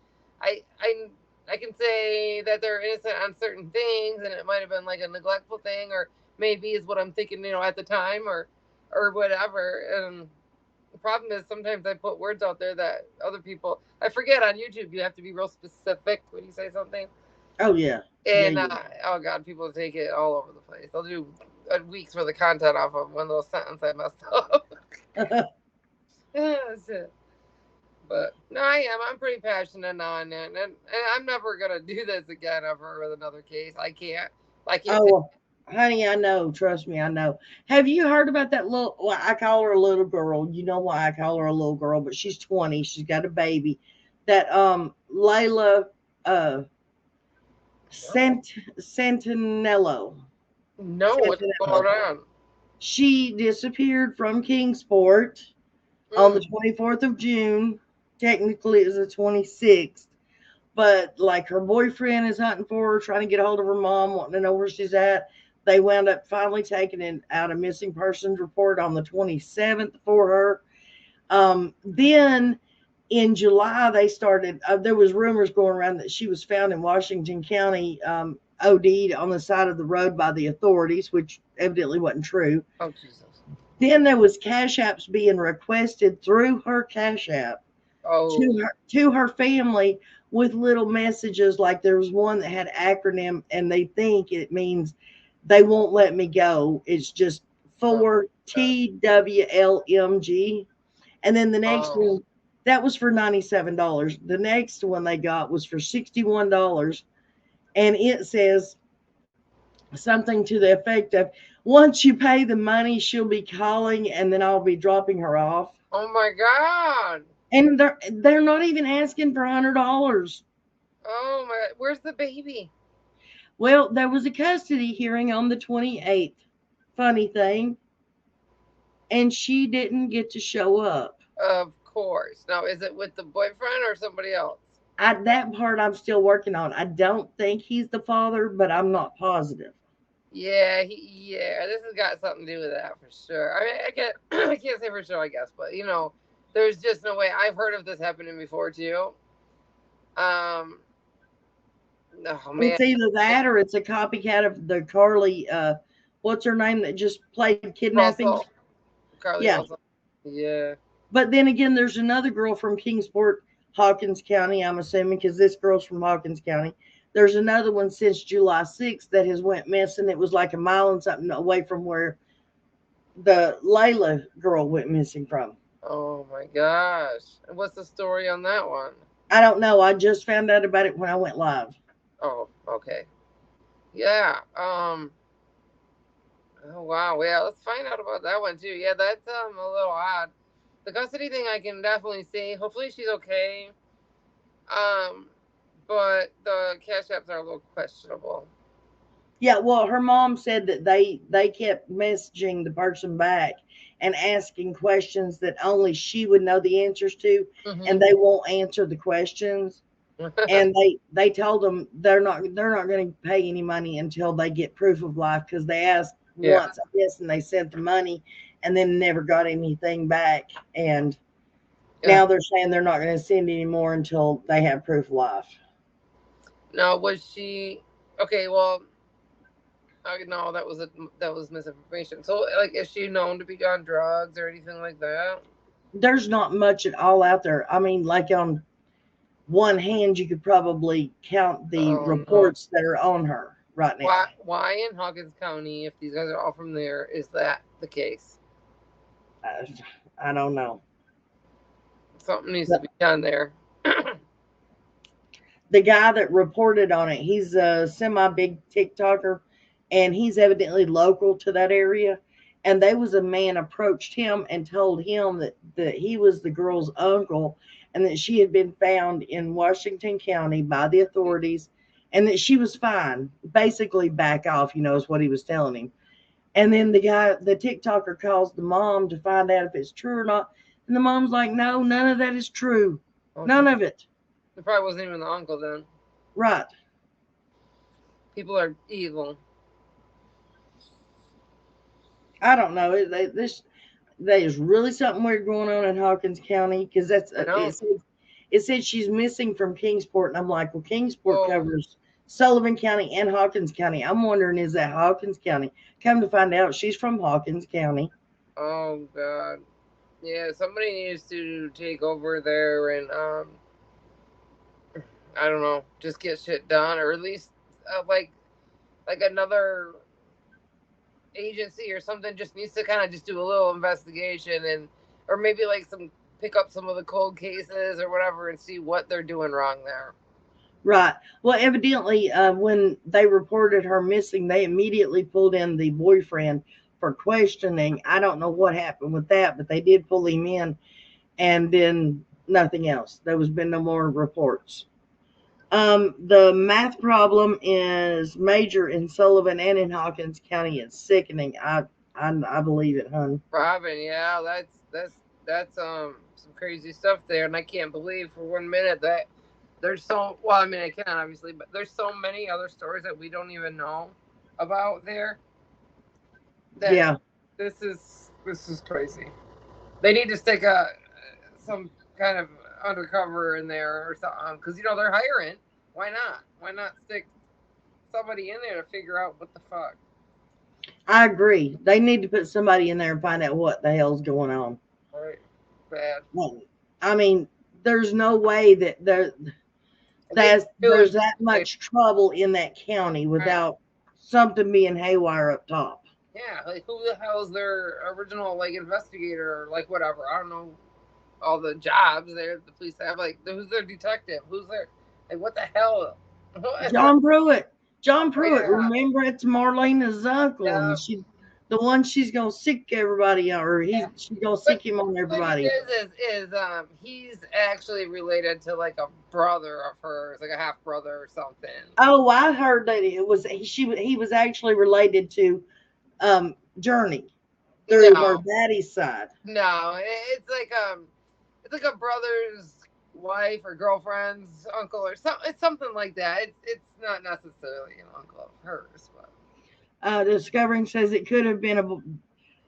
I I I can say that they're innocent on certain things, and it might have been like a neglectful thing, or maybe is what I'm thinking, at the time, or whatever. And the problem is sometimes I put words out there that other people I forget on YouTube. You have to be real specific when you say something, Oh yeah, yeah, and yeah. oh god, people take it all over the place. They'll do a week's worth of content off of one little sentence I messed up. Yeah, that's it. But no, I am. I'm pretty passionate on it, and I'm never gonna do this again ever with another case. I can't. I can't take. Oh, honey, I know. Trust me, I know. Have you heard about that little? Well, I call her a little girl. You know why I call her a little girl? But she's 20. She's got a baby. That Layla uh No, Santinello. no, what's going Santinello. on? She disappeared from Kingsport on the Mm, 24th of June. Technically, it was the 26th. But like her boyfriend is hunting for her, trying to get a hold of her mom, wanting to know where she's at. They wound up finally taking out a missing persons report on the 27th for her. Then in July, they started. There was rumors going around that she was found in Washington County, OD'd on the side of the road by the authorities, which evidently wasn't true. oh Jesus. Then there was cash apps being requested through her cash app Oh, to her family with little messages. Like there was one that had acronym and they think it means they won't let me go. It's just oh, for God. TWLMG. And then the next Oh, one, that was for $97. The next one they got was for $61. And it says something to the effect of, Once you pay the money, she'll be calling, and then I'll be dropping her off. Oh my God. And they're not even asking for $100. Oh my. Where's the baby? Well, there was a custody hearing on the 28th. Funny thing, and she didn't get to show up. Of course. Now, is it with the boyfriend or somebody else? That part I'm still working on. I don't think he's the father, but I'm not positive. Yeah, yeah, this has got something to do with that for sure. I mean, I get, I can't say for sure, I guess, but there's just no way. I've heard of this happening before too. Um, oh man, It's either that or it's a copycat of the Carly, what's her name that just played kidnappings? Russell, Carly Yeah. Russell. Yeah. But then again, there's another girl from Kingsport, Hawkins County, I'm assuming, because this girl's from Hawkins County. There's another one since July 6th that has went missing. It was like a mile and something away from where the Layla girl went missing from. Oh my gosh. And what's the story on that one? I don't know. I just found out about it when I went live. Oh, okay. Yeah. Oh wow. Yeah. Let's find out about that one too. Yeah, that's a little odd. The custody thing I can definitely see. Hopefully she's okay. Um, but the cash apps are a little questionable. Yeah, well, her mom said that they kept messaging the person back and asking questions that only she would know the answers to, and Mm-hmm. they won't answer the questions. And they told them they're not going to pay any money until they get proof of life because they asked Yeah. once, I guess, and they sent the money and then never got anything back. And Yeah. now they're saying they're not going to send any more until they have proof of life. Now, was she okay? Well, no, that was misinformation. So, like, is she known to be on drugs or anything like that? There's not much at all out there. I mean, like on one hand, you could probably count the Oh no. reports that are on her right Why? now. Why in Hawkins County, if these guys are all from there, is that the case? I don't know. Something needs to But be done there. the guy that reported on it, he's a semi big TikToker and he's evidently local to that area. And there was a man approached him and told him that he was the girl's uncle and that she had been found in Washington County by the authorities and that she was fine. Basically, back off, is what he was telling him. And then the TikToker calls the mom to find out if it's true or not. And the mom's like, no, none of that is true. Oh, None of it. it probably wasn't even the uncle then. Right. People are evil. I don't know. There's really something weird going on in Hawkins County because I know. it said she's missing from Kingsport, and I'm like, well, Kingsport Oh, covers Sullivan County and Hawkins County. I'm wondering, is that Hawkins County? Come to find out, she's from Hawkins County. oh God. Yeah, somebody needs to take over there and I don't know, just get shit done, or at least like another agency or something just needs to kind of just do a little investigation and or maybe like some pick up some of the cold cases or whatever and see what they're doing wrong there. Right. Well, evidently, when they reported her missing, they immediately pulled in the boyfriend for questioning. I don't know what happened with that, but they did pull him in, and then nothing else. There was been no more reports. The math problem is major in Sullivan and in Hawkins County. It's sickening. I believe it, hon. Robin, yeah, that's some crazy stuff there, and I can't believe for 1 minute that there's so well. I mean, I can obviously, but there's so many other stories that we don't even know about there. That Yeah. this is crazy. They need to stick a some kind of undercover in there or something because they're hiring. Why not? Why not stick somebody in there to figure out what the fuck? I agree. They need to put somebody in there and find out what the hell's going on. Right, bad. Well, I mean, there's no way that They do there's it. that much trouble in that county Right. without something being haywire up top. Yeah, like who the hell is their original like investigator or like whatever? I don't know all the jobs there the police have. Like who's their detective? Who's their like what the hell? John Pruitt. John Oh Pruitt. yeah, Remember it's Marlena's uncle, yeah, and she. The one she's gonna sick everybody on, or she's gonna But sick him on the thing everybody. is he's actually related to like a brother of hers, like a half brother or something. Oh, I heard that it was he was actually related to Journey through her No, daddy's side. no, it's like a brother's wife or girlfriend's uncle or something. It's something like that. It's not necessarily an uncle of hers, but Discovering says it could have been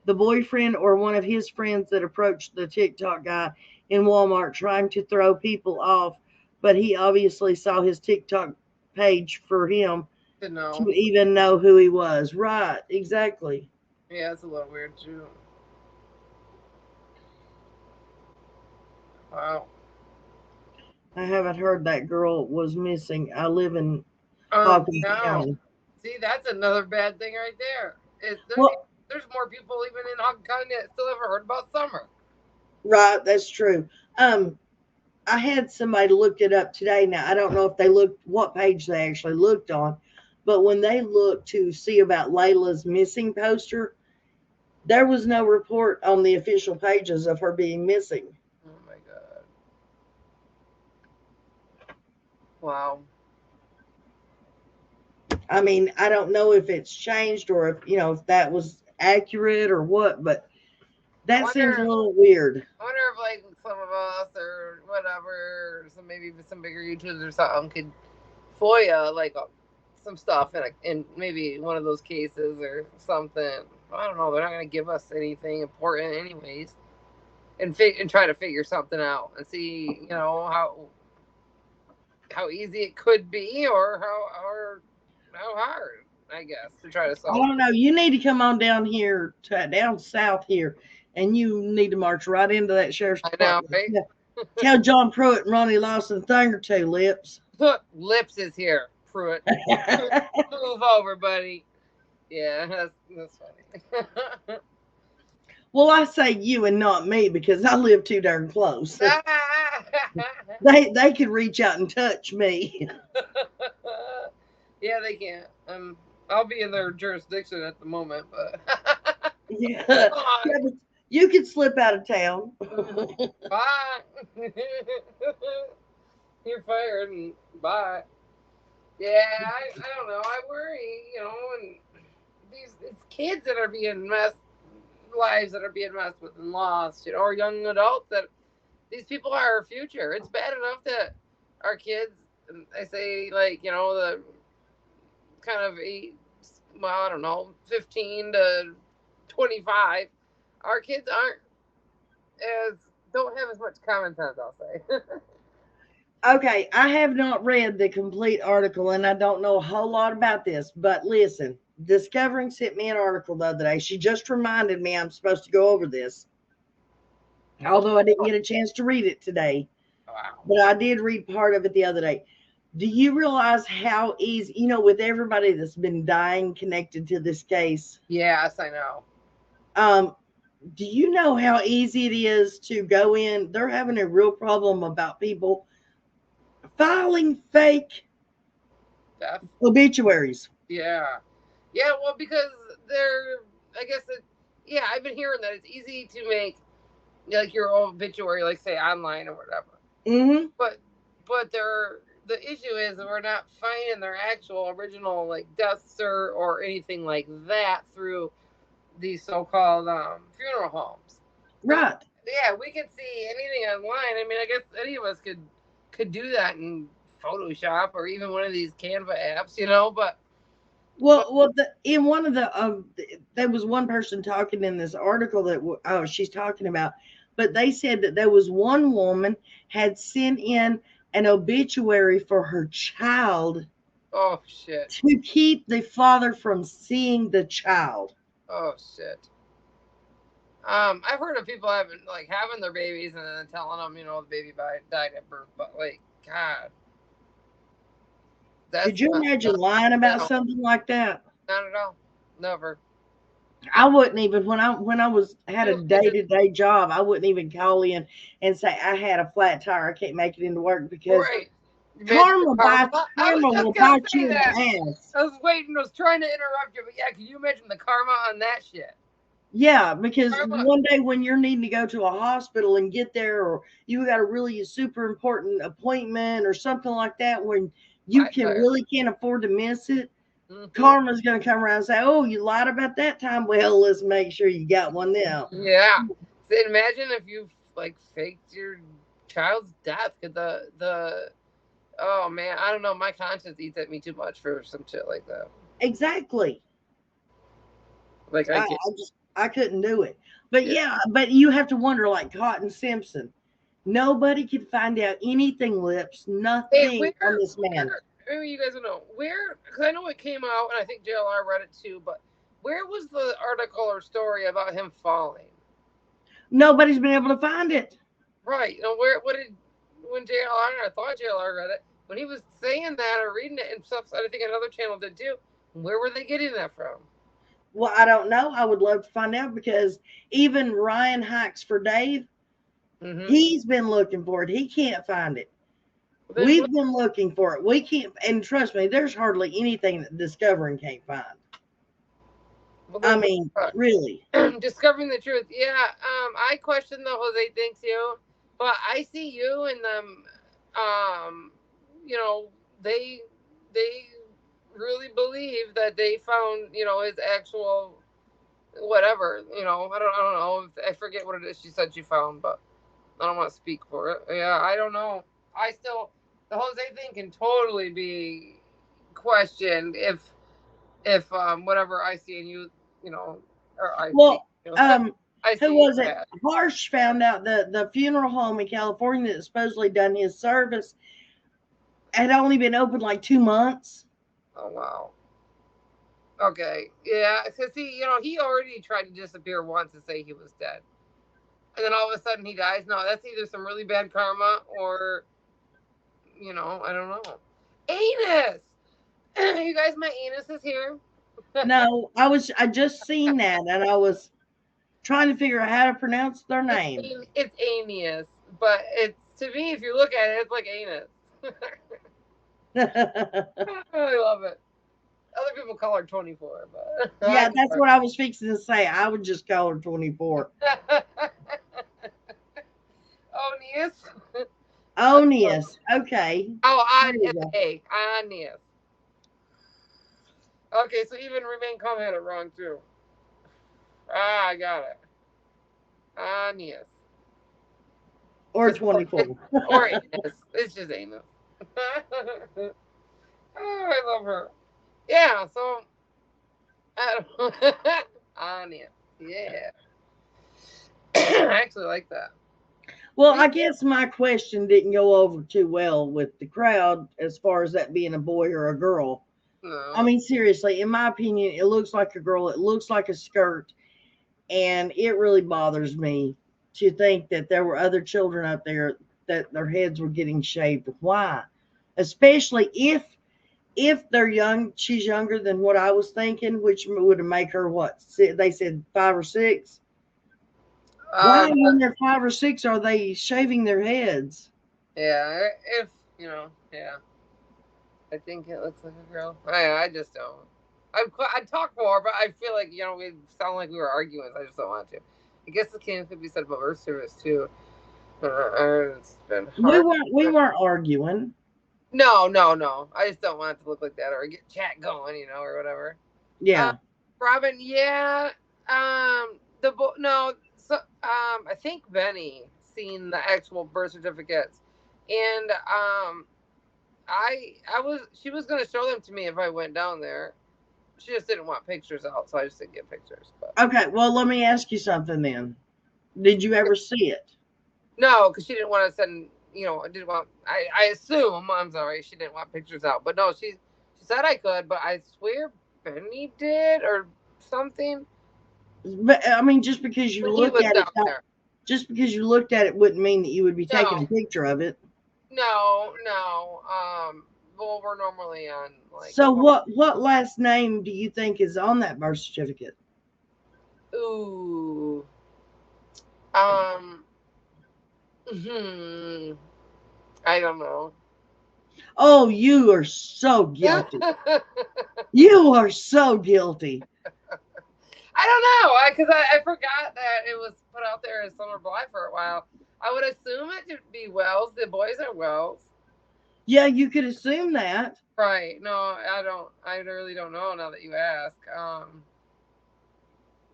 the boyfriend or one of his friends that approached the TikTok guy in Walmart trying to throw people off, but he obviously saw his TikTok page for him to to know. even know who he was. Right, exactly. Yeah, it's a little weird too. Wow. I haven't heard that girl was missing. I live in Hawkins No. County. See, that's another bad thing right there. Well, There's more people even in Hong Kong that still haven't heard about Summer. right, that's true. Um, I had somebody look it up today. Now I don't know if they looked what page they actually looked on, but when they looked to see about Layla's missing poster, there was no report on the official pages of her being missing. Oh my god. Wow. I mean, I don't know if it's changed or if if that was accurate or what, but I that seems a wonder little weird. I wonder if like some of us or whatever, some maybe some bigger YouTubers or something could FOIA like some stuff in maybe one of those cases or something. I don't know. They're not gonna give us anything important anyways, and try to figure something out and see how easy it could be or how hard I guess to try to I solve don't it. know. You need to come on down here to down south here, and you need to march right into that sheriff's I know, department. right? Tell John Pruitt and Ronnie Lawson a thing or two, Lips. Lips is here, Pruitt. Move over, buddy. Yeah, that's funny. Well, I say you and not me because I live too darn close. Ah! They could reach out and touch me. Yeah, they can't. I'll be in their jurisdiction at the moment, but Yeah, bye. yeah, but you could slip out of town. Bye. You're fired and bye. Yeah, I don't know. I worry, and these it's kids that are being messed, lives that are being messed with and lost, or young adults that these people are our future. It's bad enough that our kids, I say, like, the kind of well, I don't know, 15 to 25, our kids as, don't have as much common sense, I'll say. Okay, I have not read the complete article and I don't know a whole lot about this, but listen, Discovering sent me an article the other day. She just reminded me I'm supposed to go over this, although I didn't get a chance to read it today, Wow. but I did read part of it the other day. Do you realize how easy, with everybody that's been dying connected to this case, Yes, I know. um, do you know how easy it is to go in? They're having a real problem about people filing fake Death. obituaries. Yeah. Yeah, well, because they're, I guess, yeah, I've been hearing that it's easy to make, like, your obituary, like, say, online or whatever. Mm-hmm. But the issue is that we're not finding their actual original, like, death cert or anything like that through these so-called funeral homes. Because, Right. yeah, we can see anything online. I mean, I guess any of us could do that in Photoshop or even one of these Canva apps, but In one of the there was one person talking in this article that she's talking about, but they said that there was one woman had sent in an obituary for her child oh shit, to keep the father from seeing the child. oh shit. I've heard of people having their babies and then telling them, the baby died at birth, but like, God, Could that's you imagine lying about no, something like that? not at all, never. I wouldn't even when I was had a You it's day just to day job. I wouldn't even call in and say I had a flat tire. I can't make it into work because right. Imagine the karma. I was Karma just will gonna bite say you in that. the ass. I was waiting. I was trying to interrupt you, but yeah, can you imagine the karma on that shit? Yeah, because Karma. one day when you're needing to go to a hospital and get there, or you got a really super important appointment or something like that, when you can't afford to miss it, karma's going to come around and say, "Oh, you lied about that time. Well, let's make sure you got one now." Yeah. So imagine if you like faked your child's death. Cause the oh man, I don't know. My conscience eats at me too much for some shit like that. Exactly. Like I can't. I couldn't do it. But yeah, but you have to wonder, like Cotton Simpson. Nobody could find out anything, Lips, Hey, nothing on this man. Maybe you guys don't know where, because I know it came out, and I think JLR read it too. But where was the article or story about him falling? Nobody's been able to find it. Right. You know, where? What did when JLR? I thought JLR read it when he was saying that or reading it and stuff. I think another channel did too. Where were they getting that from? Well, I don't know. I would love to find out because even Ryan Hikes for Dave, he's been looking for it. He can't find it. We've been looking for it. We can't, and trust me, there's hardly anything that Discovering can't find. Well, I mean, really. Discovering the truth. Yeah. I question the Jose thinks you, but I see you and them. You know, they really believe that they found, you know, his actual whatever. You know, I don't know. I forget what it is she said she found, but I don't want to speak for it. Yeah, I don't know. I still the Jose thing can totally be questioned if whatever I see in you, you know, or I see. Well, You know, I see who was it? that. Harsh found out the funeral home in California that supposedly done his service had only been open like 2 months. Oh wow. Okay. Yeah. Because you know, he already tried to disappear once and say he was dead, and then all of a sudden he dies. No, that's either some really bad karma or, you know, I don't know. Anus. You guys, my anus is here. No, I just seen that and I was trying to figure out how to pronounce their name. It's Anius, but it's to me, if you look at it, it's like anus. I love it. Other people call her 24, but yeah, that's what I was fixing to say. I would just call her 24. Onius. Onius. Okay. Oh, Onius. Onius. Okay, so even Remain Calm had it wrong too. Ah, I got it. Onius. Or just 24. Or anus. It's just anus. Oh, I love her. Yeah, so Anya. Yeah. I actually like that. Well, I guess my question didn't go over too well with the crowd as far as that being a boy or a girl. No. I mean, seriously, in my opinion, it looks like a girl. It looks like a skirt. And it really bothers me to think that there were other children up there that their heads were getting shaved. Why? Especially if they're young, she's younger than what I was thinking, which would make her what? They said 5 or 6. Why when they're 5 or 6 are they shaving their heads? Yeah, if you know, yeah. I think it looks like a girl. I just don't. I'd talk more, but I feel like, you know, we sound like we were arguing. So I just don't want to. I guess the same could be said about Earth service too. It's been hard. We weren't arguing. No, no, no. I just don't want it to look like that or get chat going, you know, or whatever. Yeah. Robin, yeah. No. So, I think Benny seen the actual birth certificates, and she was gonna show them to me if I went down there. She just didn't want pictures out, so I just didn't get pictures. But Okay, well, let me ask you something then. Did you ever see it? no, because she didn't want to send. You know, didn't want. I assume. I'm sorry, she didn't want pictures out. But no, she said I could, but I swear Benny did or something. But I mean, just because you look at it, just because you looked at it wouldn't mean that you would be taking a picture of it. No, no. Well, we're normally on like. So what last name do you think is on that birth certificate? Ooh. I don't know. Oh, you are so guilty. You are so guilty. I don't know, because I forgot that it was put out there as Summer Bly for a while. I would assume it to be Wells. The boys are Wells. Yeah, you could assume that. Right. No, I don't. I really don't know now that you ask.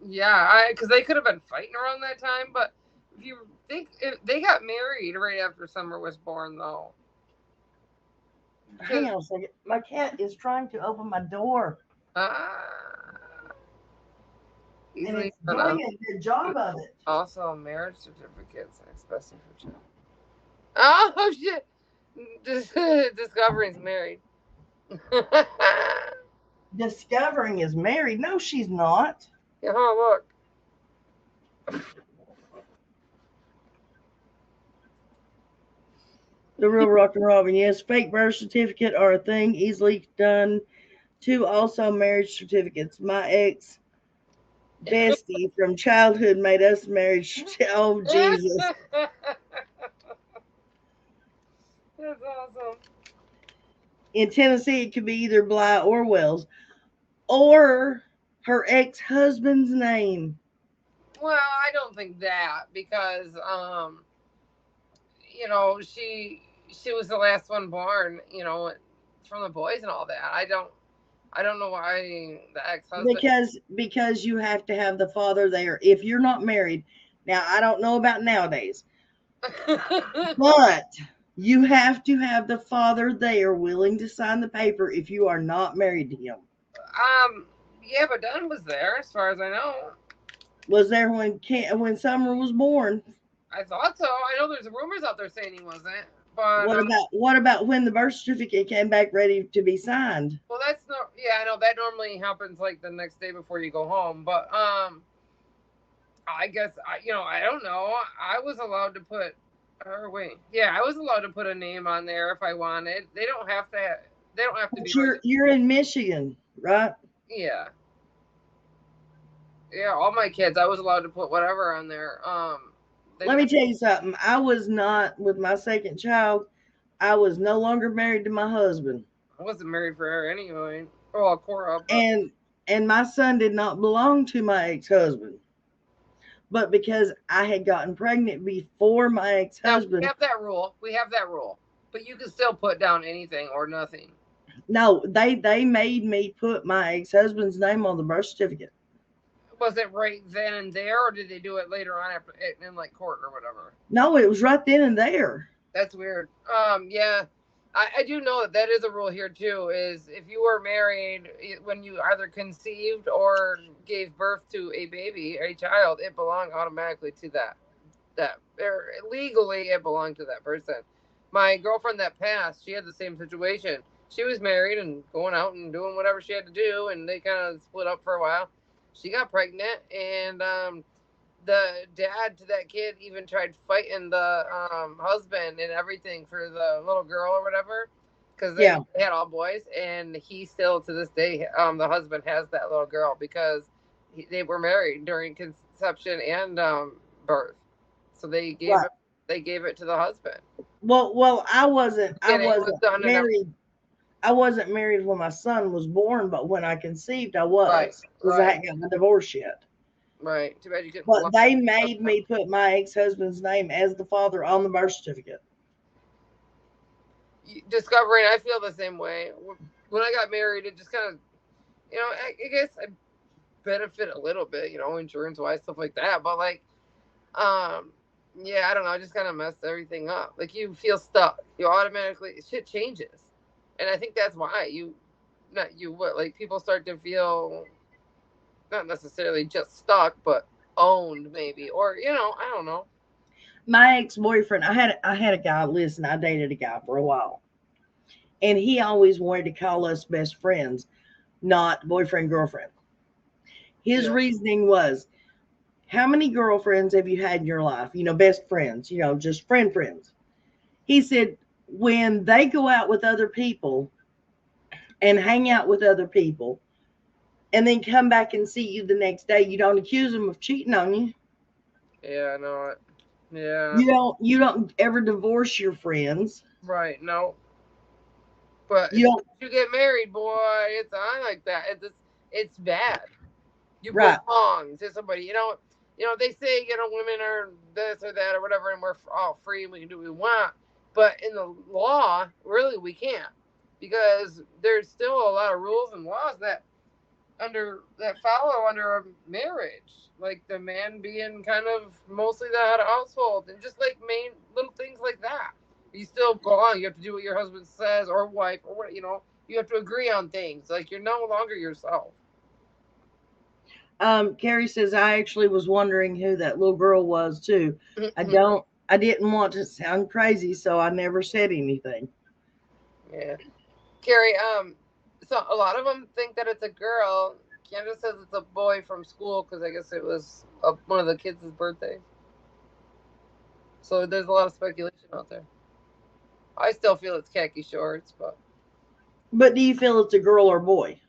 Yeah, because they could have been fighting around that time, but if you think if they got married right after Summer was born, though. Hang 'Cause, on a second. My cat is trying to open my door, he's and leaving it's on doing a good job of it. also marriage certificates, especially for children. Oh shit! Discovery's married. Discovering is married. No, she's not. Oh The real rock and Robin. Yes, fake birth certificate are a thing easily done. Two also marriage certificates. My ex bestie from childhood made us marriage. Oh look! Jesus! That's awesome. In Tennessee, it could be either Bly or Wells or her ex-husband's name. Well, I don't think that because she was the last one born, from the boys and all that. I don't know why the ex-husband. Because you have to have the father there if you're not married. Now I don't know about nowadays, but you have to have the father there willing to sign the paper if you are not married to him. yeah, but Dunn was there as far as I know. Was there when Summer was born? I thought so. I know there's rumors out there saying he wasn't, but What about when the birth certificate came back ready to be signed? well, that's no. Yeah, I know that normally happens like the next day before you go home. But I guess I don't know. I was allowed to put, or wait, yeah, I was allowed to put a name on there if I wanted. They don't have to. They don't have to But be you're in Michigan, right? Yeah, yeah. All my kids, I was allowed to put whatever on there. They Let didn't. me tell you something. I was not with my second child. I was no longer married to my husband. I wasn't married for her anyway. Well, Cora, but And my son did not belong to my ex-husband. But because I had gotten pregnant before my now we ex-husband, have that rule. We have that rule, but you can still put down anything or nothing. no, they made me put my ex-husband's name on the birth certificate. Was it right then and there, or did they do it later on after in like court or whatever? No, it was right then and there. That's weird. Yeah, I do know that that is a rule here too. Is if you were married when you either conceived or gave birth to a baby, a child, it belonged automatically to that or legally it belonged to that person. My girlfriend that passed, she had the same situation. She was married and going out and doing whatever she had to do, and they kind of split up for a while. She got pregnant, and the dad to that kid even tried fighting the husband and everything for the little girl or whatever, because Yeah, they had all boys, and he still to this day, the husband has that little girl because they were married during conception and birth, so right. they gave it to the husband, Well, I and it was wasn't done in a married. I wasn't married when my son was born, but when I conceived, I right, was because I right, hadn't got my divorce yet. right. Too bad you couldn't But blow. they made me put my ex-husband's name as the father on the birth certificate. Discovering, I feel the same way. When I got married, it just kind of, I guess I benefit a little bit, insurance wise, stuff like that. But like, um, yeah, I don't know. I just kind of messed everything up. Like you feel stuck. You automatically shit changes, and I think that's why not you, what like people start to feel not necessarily just stuck, but owned maybe, or I don't know. My ex-boyfriend, I had a guy. Listen, I dated a guy for a while, and he always wanted to call us best friends, not boyfriend girlfriend. His Yeah, reasoning was, how many girlfriends have you had in your life? Best friends, just friends. He said, when they go out with other people and hang out with other people and then come back and see you the next day, you don't accuse them of cheating on you. yeah, I know it. Yeah, You don't ever divorce your friends. right. No, But as You soon don't, as you get married, boy, it's on like that. It's bad. You right. belong to somebody. They say women are this or that or whatever, and we're all free and we can do what we want. But in the law, really, we can't because there's still a lot of rules and laws that follow under a marriage, like the man being kind of mostly the head of household, and just like main little things like that. You still go on. You have to do what your husband says or wife or what. You have to agree on things. Like you're no longer yourself. Carrie says, I actually was wondering who that little girl was too. I didn't want to sound crazy, so I never said anything. Yeah. Carrie, so a lot of them think that it's a girl. Candace says it's a boy from school because I guess it was one of the kids' birthday. So there's a lot of speculation out there. I still feel it's khaki shorts, but But do you feel it's a girl or boy?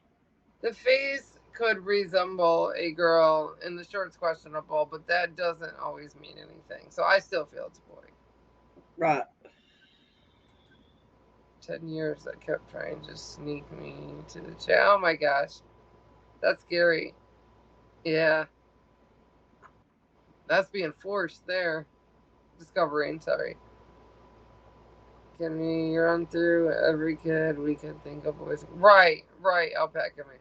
the face could resemble a girl and the shorts questionable, but that doesn't always mean anything. So I still feel it's a boy. Right. 10 years I kept trying to sneak me to the chat. Oh my gosh. That's scary. Yeah. That's being forced there. Discovering, sorry. Can we run through every kid we can think of? Right, alpaca me.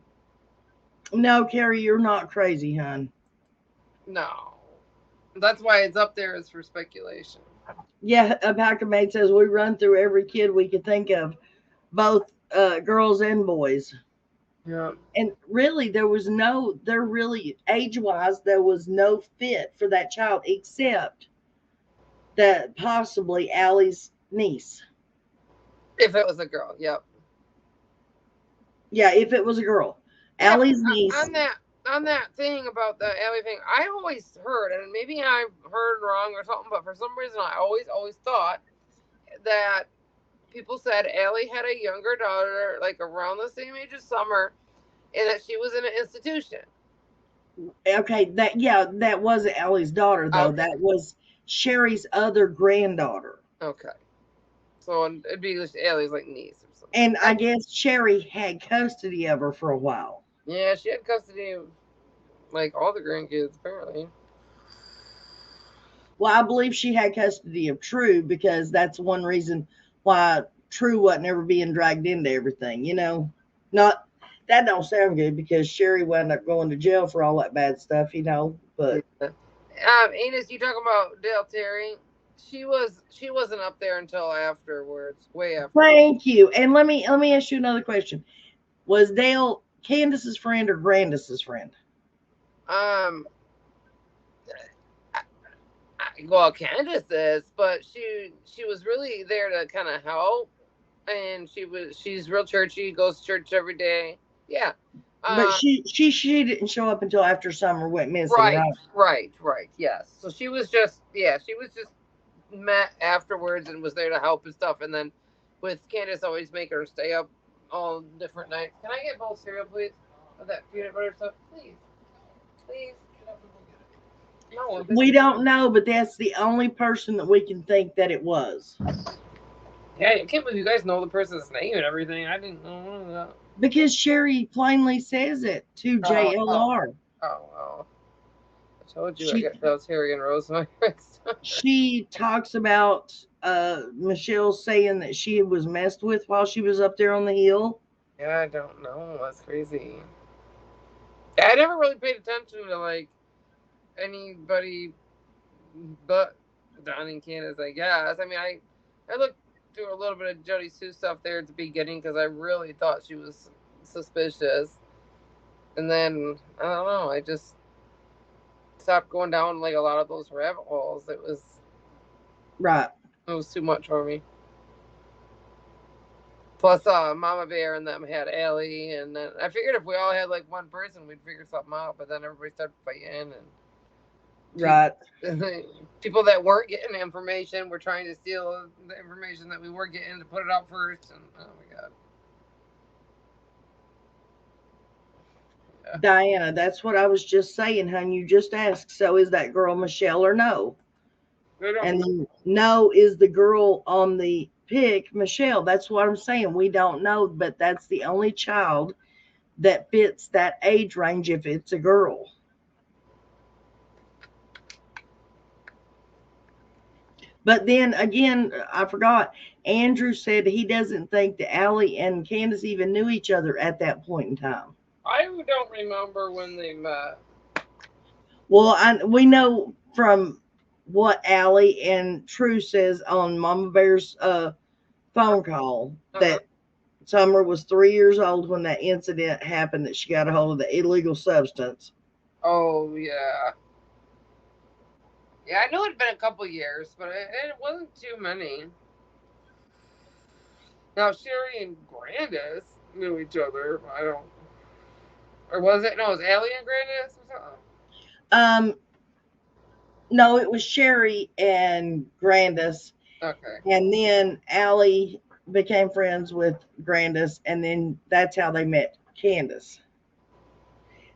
No, Carrie, you're not crazy, hon. No. That's why it's up there is for speculation. Yeah, Alpaca Maid says we run through every kid we could think of, both girls and boys. Yeah. And really, there really, age wise, there was no fit for that child except that possibly Allie's niece. If it was a girl, yep. Yeah, if it was a girl. Yeah, but Allie's niece. on that thing about the alley thing, I always heard, and maybe I heard wrong or something, but for some reason I always thought that people said Allie had a younger daughter, like around the same age as Summer, and that she was in an institution. Okay, that wasn't Allie's daughter though. Okay, That was Sherry's other granddaughter. okay. So it'd be just Allie's like niece or something. And I guess Sherry had custody of her for a while. Yeah, she had custody of like all the grandkids apparently. Well, I believe she had custody of True because that's one reason why True wasn't ever being dragged into everything, Not that don't sound good because Sherry wound up going to jail for all that bad stuff. But Yeah. Enos, you talking about Dale Terry? She wasn't up there until afterwards, way after. thank you. And let me ask you another question. Was Dale Candace's friend or Grandis's friend? Um, well, Candace is, but she was really there to kind of help, and she's real churchy, goes to church every day. Yeah. But Uh, she didn't show up until after Summer went missing, right, right? right. Yes. So she was just met afterwards and was there to help and stuff, and then with Candace always making her stay up all different nights. Can I get both cereal, please? Of that peanut butter stuff, please, please. No, We don't know, but that's the only person that we can think that it was. yeah, I can't believe you guys know the person's name and everything. I didn't know that. Because Sherry plainly says it to Oh, oh, JLR. oh. I told you I She got those Harry and Rosemary mixed up. she talks about Michelle saying that she was messed with while she was up there on the hill. Yeah, I don't know. That's crazy. I never really paid attention to like anybody but Don and Candace, I guess. I mean, I looked through a little bit of Jody Sue stuff there at the beginning because I really thought she was suspicious, and then I don't know. I just stopped going down like a lot of those rabbit holes. Right. It was too much for me. Plus, Mama Bear and them had Allie, and then I figured if we all had like one person, we'd figure something out. But then everybody started fighting, and Right. people that weren't getting information were trying to steal the information that we were getting to put it out first. And oh my god, yeah. Diana, that's what I was just saying, hon. You just asked, so is that girl Michelle or no? I don't And know. then no is the girl on the pick Michelle. That's what I'm saying. We don't know, but that's the only child that fits that age range if it's a girl. But then again, I forgot. Andrew said he doesn't think that Allie and Candace even knew each other at that point in time. I don't remember when they met. Well, we know from what Allie and True says on Mama Bear's phone call that Summer was 3 years old when that incident happened, that she got a hold of the illegal substance. Oh, yeah. Yeah, I know it had been a couple years, but it wasn't too many. Now, Sherry and Grandis knew each other. I don't. Or was it? No, it was Allie and Grandis or something? No, it was Sherry and Grandis. Okay. And then Allie became friends with Grandis, and then that's how they met Candace.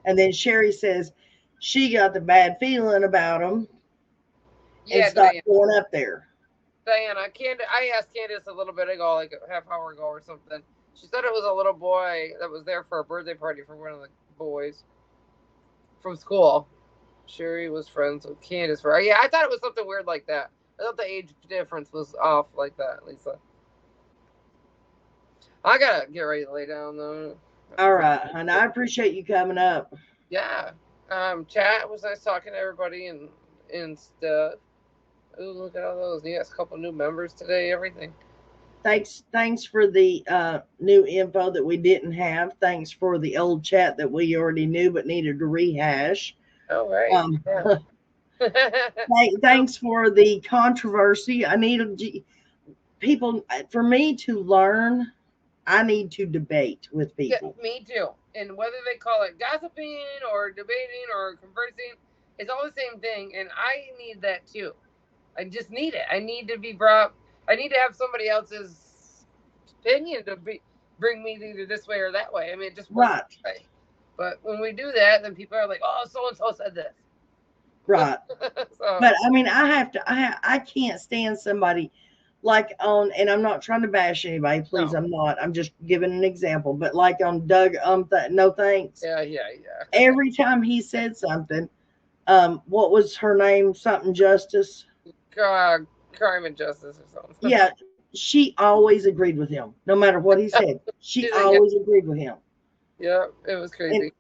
And then Sherry says she got the bad feeling about him and Yeah, stopped Diana. going up there. Diana, I asked Candace a little bit ago, like a half hour ago or something. She said it was a little boy that was there for a birthday party for one of the boys from school. Sherry was friends with Candace. For yeah, I thought it was something weird like that. I thought the age difference was off like that, Lisa. I gotta get ready to lay down though. All right, and I appreciate you coming up. Yeah. Chat was nice talking to everybody and stuff. Ooh, look at all those. You got a couple new members today. Everything. Thanks for the new info that we didn't have. Thanks for the old chat that we already knew but needed to rehash. All right. Um, Yeah. thanks for the controversy. I need people, for me to learn. I need to debate with Yeah, people. me too. And whether they call it gossiping or debating or conversing, it's all the same thing. And I need that too. I just need it. I need to be brought. I need to have somebody else's opinion to bring me either this way or that way. I mean, it just works Right, that way. But when we do that, then people are like, "Oh, so and so said this." right. So But I mean, I can't stand somebody like on, and I'm not trying to bash anybody, please, no, I'm not. I'm just giving an example. But like on Doug, no thanks. yeah. Every time he said something, what was her name? Something Justice. Crime and justice or something. Yeah, she always agreed with him, no matter what he said. She She's like, yeah, always agreed with him, yeah, it was and crazy.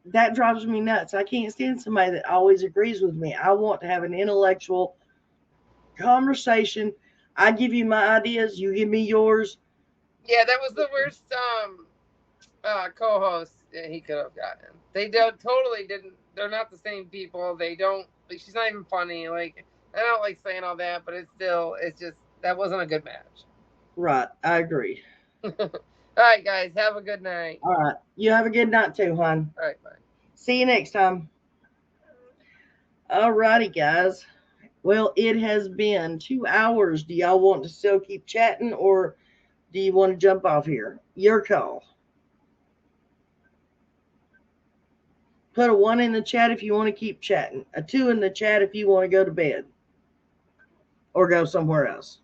that drives me nuts. I can't stand somebody that always agrees with me. I want to have an intellectual conversation. I give you my ideas, you give me yours. Yeah, that was the worst co-host he could have gotten. They don't totally didn't. They're not the same people. They don't. Like, she's not even funny. Like I don't like saying all that, but it's still. It's just that wasn't a good match. Right, I agree. All right, guys, have a good night. All right, you have a good night too, hon. All right, bye. See you next time. All righty, guys. Well, it has been 2 hours. Do y'all want to still keep chatting, or do you want to jump off here? Your call. Put a 1 in the chat if you want to keep chatting, a 2 in the chat if you want to go to bed or go somewhere else.